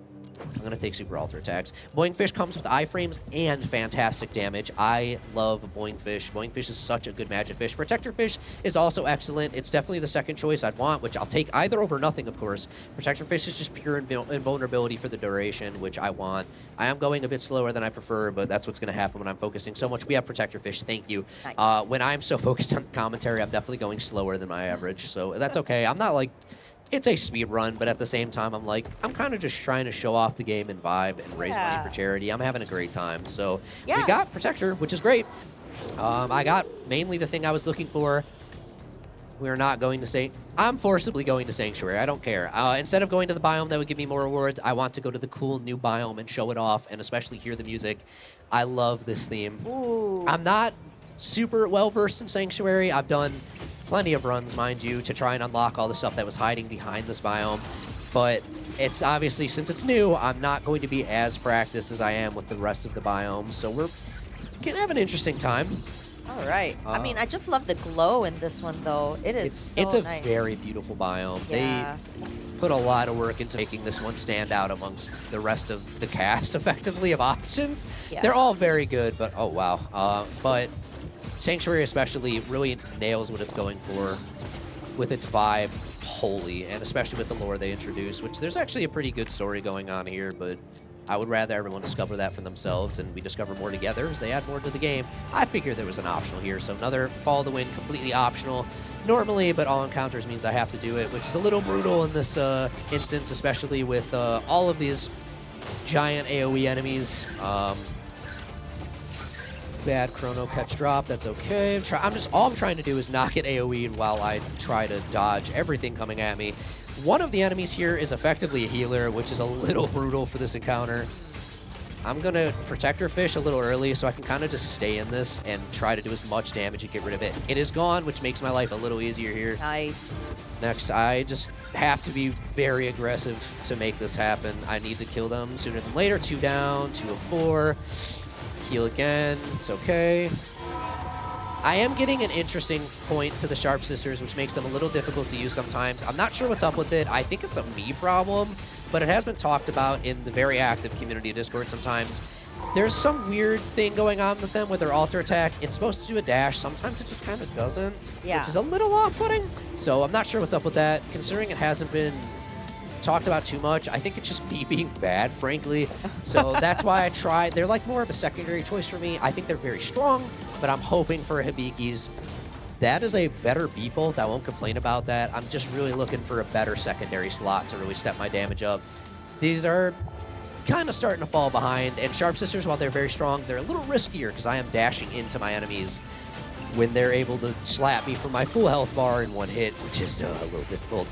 Speaker 2: I'm going to take Super Alter attacks. Boing Fish comes with iframes and fantastic damage. I love Boing Fish. Boing Fish is such a good magic fish. Protector Fish is also excellent. It's definitely the second choice I'd want, which I'll take either over nothing, of course. Protector Fish is just pure invulnerability for the duration, which I want. I am going a bit slower than I prefer, but that's what's going to happen when I'm focusing so much. We have Protector Fish. Thank you.
Speaker 4: Nice.
Speaker 2: When I'm so focused on commentary, I'm definitely going slower than my average, so that's okay. I'm not like... It's a speed run, but at the same time, I'm like, I'm kind of just trying to show off the game and vibe and raise money for charity. I'm having a great time. So we got Protector, which is great. I got mainly the thing I was looking for. We're not going to say... I'm forcibly going to Sanctuary. I don't care. Instead of going to the biome that would give me more rewards, I want to go to the cool new biome and show it off and especially hear the music. I love this theme.
Speaker 4: Ooh.
Speaker 2: I'm not super well-versed in Sanctuary. I've done... plenty of runs, mind you, to try and unlock all the stuff that was hiding behind this biome. But it's obviously, since it's new, I'm not going to be as practiced as I am with the rest of the biome. So we're going to have an interesting time.
Speaker 4: All right. I mean, I just love the glow in this one, though. It's
Speaker 2: a
Speaker 4: nice.
Speaker 2: very beautiful biome.
Speaker 4: Yeah.
Speaker 2: They put a lot of work into making this one stand out amongst the rest of the cast, effectively, of options.
Speaker 4: Yeah.
Speaker 2: They're all very good, but oh, wow. But... Sanctuary especially really nails what it's going for with its vibe wholly, and especially with the lore they introduce, which there's actually a pretty good story going on here, but I would rather everyone discover that for themselves and we discover more together as they add more to the game. I figured there was an optional here, so another Follow the Wind, completely optional normally, but all encounters means I have to do it, which is a little brutal in this instance, especially with all of these giant AoE enemies. Bad chrono catch drop, that's okay. All I'm trying to do is not get AoE'd while I try to dodge everything coming at me. One of the enemies here is effectively a healer, which is a little brutal for this encounter. I'm gonna Protector Fish a little early so I can kind of just stay in this and try to do as much damage and get rid of it. It is gone, which makes my life a little easier here.
Speaker 4: Nice.
Speaker 2: Next, I just have to be very aggressive to make this happen. I need to kill them sooner than later. 2 down, 2 of 4. Heal again, it's okay. I am getting an interesting point to the Sharp Sisters, which makes them a little difficult to use sometimes. I'm not sure what's up with it. I think it's a me problem, but it has been talked about in the very active community Discord sometimes. There's some weird thing going on with them with their alter attack. It's supposed to do a dash. Sometimes it just kind of doesn't, which is a little off-putting. So I'm not sure what's up with that. Considering it hasn't been talked about too much, I think it's just me being bad, frankly. So that's why I tried. They're like more of a secondary choice for me. I think they're very strong, but I'm hoping for a Hibiki's. That is a better Beeple. I won't complain about that. I'm just really looking for a better secondary slot to really step my damage up. These are kind of starting to fall behind, and Sharp Sisters, while they're very strong, they're a little riskier because I am dashing into my enemies when they're able to slap me for my full health bar in one hit, which is a little difficult.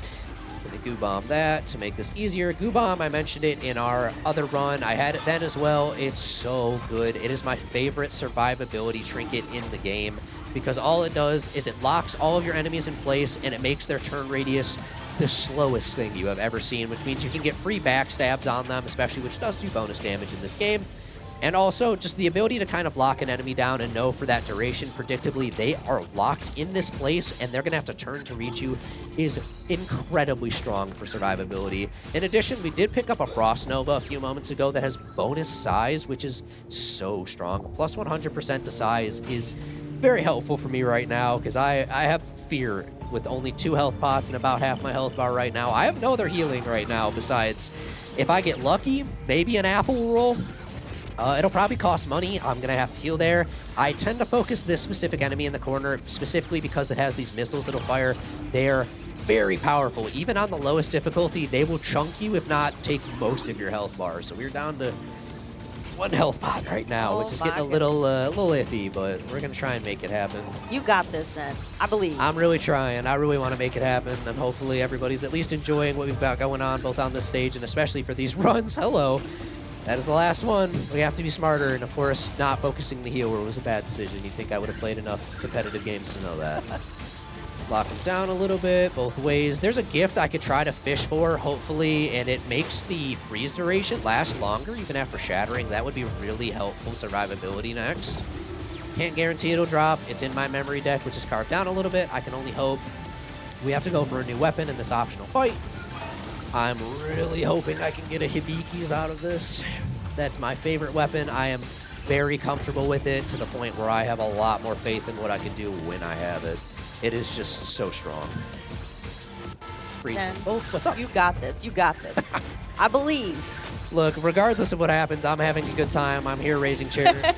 Speaker 2: Goo Bomb that to make this easier. Goo Bomb, I mentioned it in our other run. I had it then as well. It's so good. It is my favorite survivability trinket in the game because all it does is it locks all of your enemies in place and it makes their turn radius the slowest thing you have ever seen, which means you can get free backstabs on them, especially, which does do bonus damage in this game. And also, just the ability to kind of lock an enemy down and know for that duration, predictably, they are locked in this place and they're going to have to turn to reach you is incredibly strong for survivability. In addition, we did pick up a Frost Nova a few moments ago that has bonus size, which is so strong. Plus 100% to size is very helpful for me right now because I have fear with only 2 health pots and about half my health bar right now. I have no other healing right now besides if I get lucky, maybe an apple roll. It'll probably cost money. I'm going to have to heal there. I tend to focus this specific enemy in the corner, specifically because it has these missiles that'll fire. They're very powerful. Even on the lowest difficulty, they will chunk you, if not take most of your health bars. So we're down to 1 health pot right now, which is getting a little iffy, but we're going to try and make it happen.
Speaker 4: You got this, Zen. I believe.
Speaker 2: I'm really trying. I really want to make it happen, and hopefully everybody's at least enjoying what we've got going on, both on this stage and especially for these runs. Hello. That is the last one. We have to be smarter, and of course, not focusing the heal where it was a bad decision. You'd think I would have played enough competitive games to know that. Lock him down a little bit, both ways. There's a gift I could try to fish for, hopefully, and it makes the freeze duration last longer, even after shattering. That would be really helpful survivability next. Can't guarantee it'll drop. It's in my memory deck, which is carved down a little bit. I can only hope. We have to go for a new weapon in this optional fight. I'm really hoping I can get a Hibikis out of this. That's my favorite weapon. I am very comfortable with it to the point where I have a lot more faith in what I can do when I have it. It is just so strong.
Speaker 4: Zen,
Speaker 2: Oh, what's up?
Speaker 4: You got this. You got this. I believe.
Speaker 2: Look, regardless of what happens, I'm having a good time. I'm here raising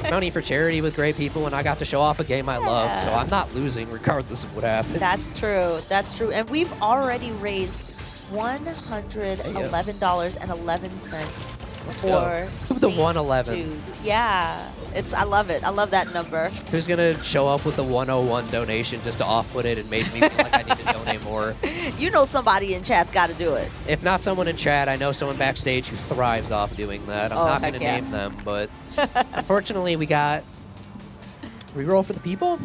Speaker 2: money for charity with great people, and I got to show off a game I love, so I'm not losing regardless of what happens.
Speaker 4: That's true. That's true. And we've already raised $111.11 for
Speaker 2: the 111.
Speaker 4: Dude. Yeah, I love it. I love that number.
Speaker 2: Who's gonna show up with the 101 donation just to off-put it and make me feel like I need to donate more?
Speaker 4: You know somebody in chat's got to do it.
Speaker 2: If not someone in chat, I know someone backstage who thrives off doing that. I'm not gonna name them, but unfortunately we got reroll for the people.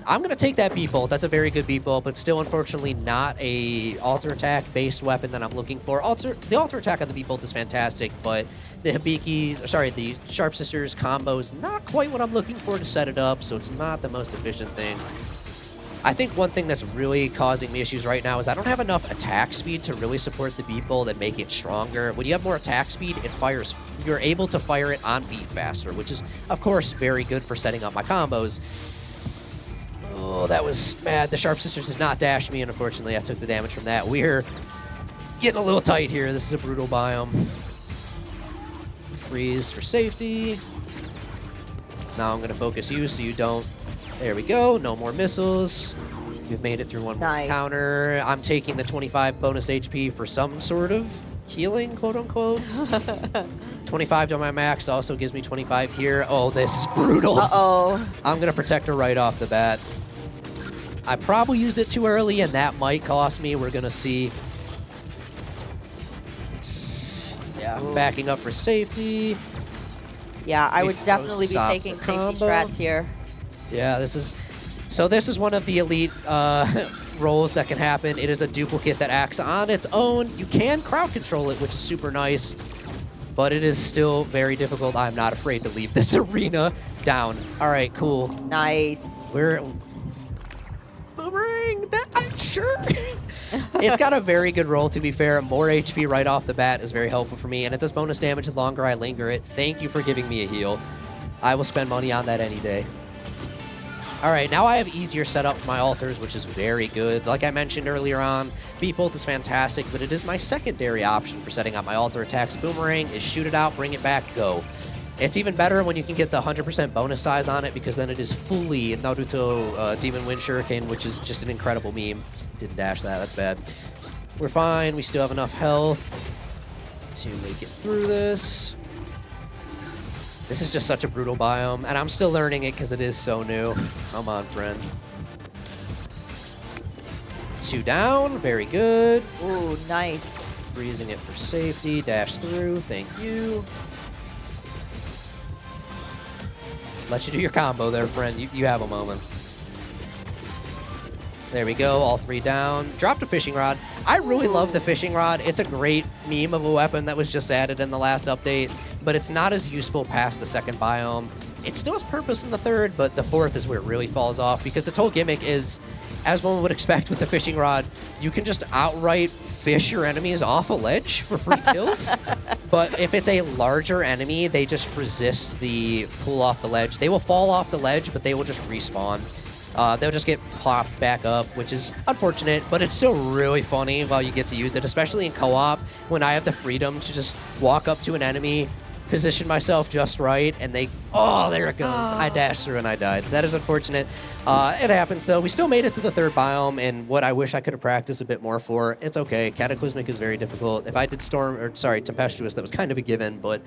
Speaker 2: I'm going to take that beat bolt. That's a very good beat bolt, but still, unfortunately, not a alter attack-based weapon that I'm looking for. The alter attack on the beat bolt is fantastic, but the the Sharp Sisters combo is not quite what I'm looking for to set it up, so it's not the most efficient thing. I think one thing that's really causing me issues right now is I don't have enough attack speed to really support the beat bolt and make it stronger. When you have more attack speed, you're able to fire it on beat faster, which is, of course, very good for setting up my combos. Oh, that was bad. The Sharp Sisters did not dash me, and unfortunately I took the damage from that. We're getting a little tight here. This is a brutal biome. Freeze for safety. Now I'm going to focus you so you don't... There we go. No more missiles. We've made it through one more counter. I'm taking the 25 bonus HP for some sort of healing, quote-unquote. 25 to my max also gives me 25 here. Oh, this is brutal.
Speaker 4: Uh-oh.
Speaker 2: I'm going to protect her right off the bat. I probably used it too early, and that might cost me. We're going to see. Yeah, backing up for safety.
Speaker 4: Yeah, I would definitely be taking safety strats here.
Speaker 2: Yeah, this is one of the elite roles that can happen. It is a duplicate that acts on its own. You can crowd control it, which is super nice, but it is still very difficult. I'm not afraid to leave this arena down. All right, cool.
Speaker 4: Nice.
Speaker 2: We're boomerang. I'm sure. It's got a very good roll, to be fair. More HP right off the bat is very helpful for me, and it does bonus damage the longer I linger it. Thank you for giving me a heal. I will spend money on that any day. All right, now I have easier setup for my altars, which is very good. Like I mentioned earlier on, Beat Bolt is fantastic, but it is my secondary option for setting up my altar attacks. Boomerang is shoot it out, bring it back, go. It's even better when you can get the 100% bonus size on it, because then it is fully Naruto Demon Wind Shuriken, which is just an incredible meme. Didn't dash that, that's bad. We're fine, we still have enough health to make it through this. This is just such a brutal biome, and I'm still learning it because it is so new. Come on, friend. 2 down, very good.
Speaker 4: Ooh, nice.
Speaker 2: Freezing it for safety, dash through, thank you. Let you do your combo there, friend. You have a moment. There we go, all 3 down. Dropped a fishing rod. I really love the fishing rod. It's a great meme of a weapon that was just added in the last update, but it's not as useful past the second biome. It still has purpose in the third, but the fourth is where it really falls off, because its whole gimmick is, as one would expect with the fishing rod, you can just outright fish your enemies off a ledge for free kills. But if it's a larger enemy, they just resist the pull off the ledge. They will fall off the ledge, but they will just respawn. They'll just get popped back up, which is unfortunate, but it's still really funny while you get to use it, especially in co-op, when I have the freedom to just walk up to an enemy, position myself just right, and they, oh, there it goes. I dashed through and I died. That is unfortunate. It happens, though. We still made it to the third biome, and what I wish I could have practiced a bit more for. It's okay. Cataclysmic is very difficult. If I did Tempestuous, that was kind of a given, but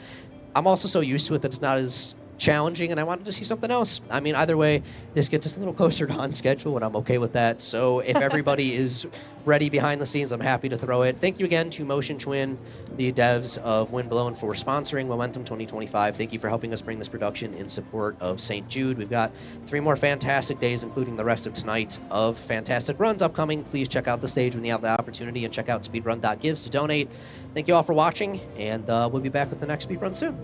Speaker 2: I'm also so used to it that it's not as challenging, and I wanted to see something else. I mean, either way, this gets us a little closer to on schedule, and I'm okay with that. So if everybody is ready behind the scenes, I'm happy to throw it. Thank you again to Motion Twin, the devs of Windblown, for sponsoring Momentum 2025. Thank you for helping us bring this production in support of St. Jude. We've got 3 more fantastic days, including the rest of tonight, of fantastic runs upcoming. Please check out the stage when you have the opportunity, and check out speedrun.gives to donate. Thank you all for watching, and we'll be back with the next speedrun soon.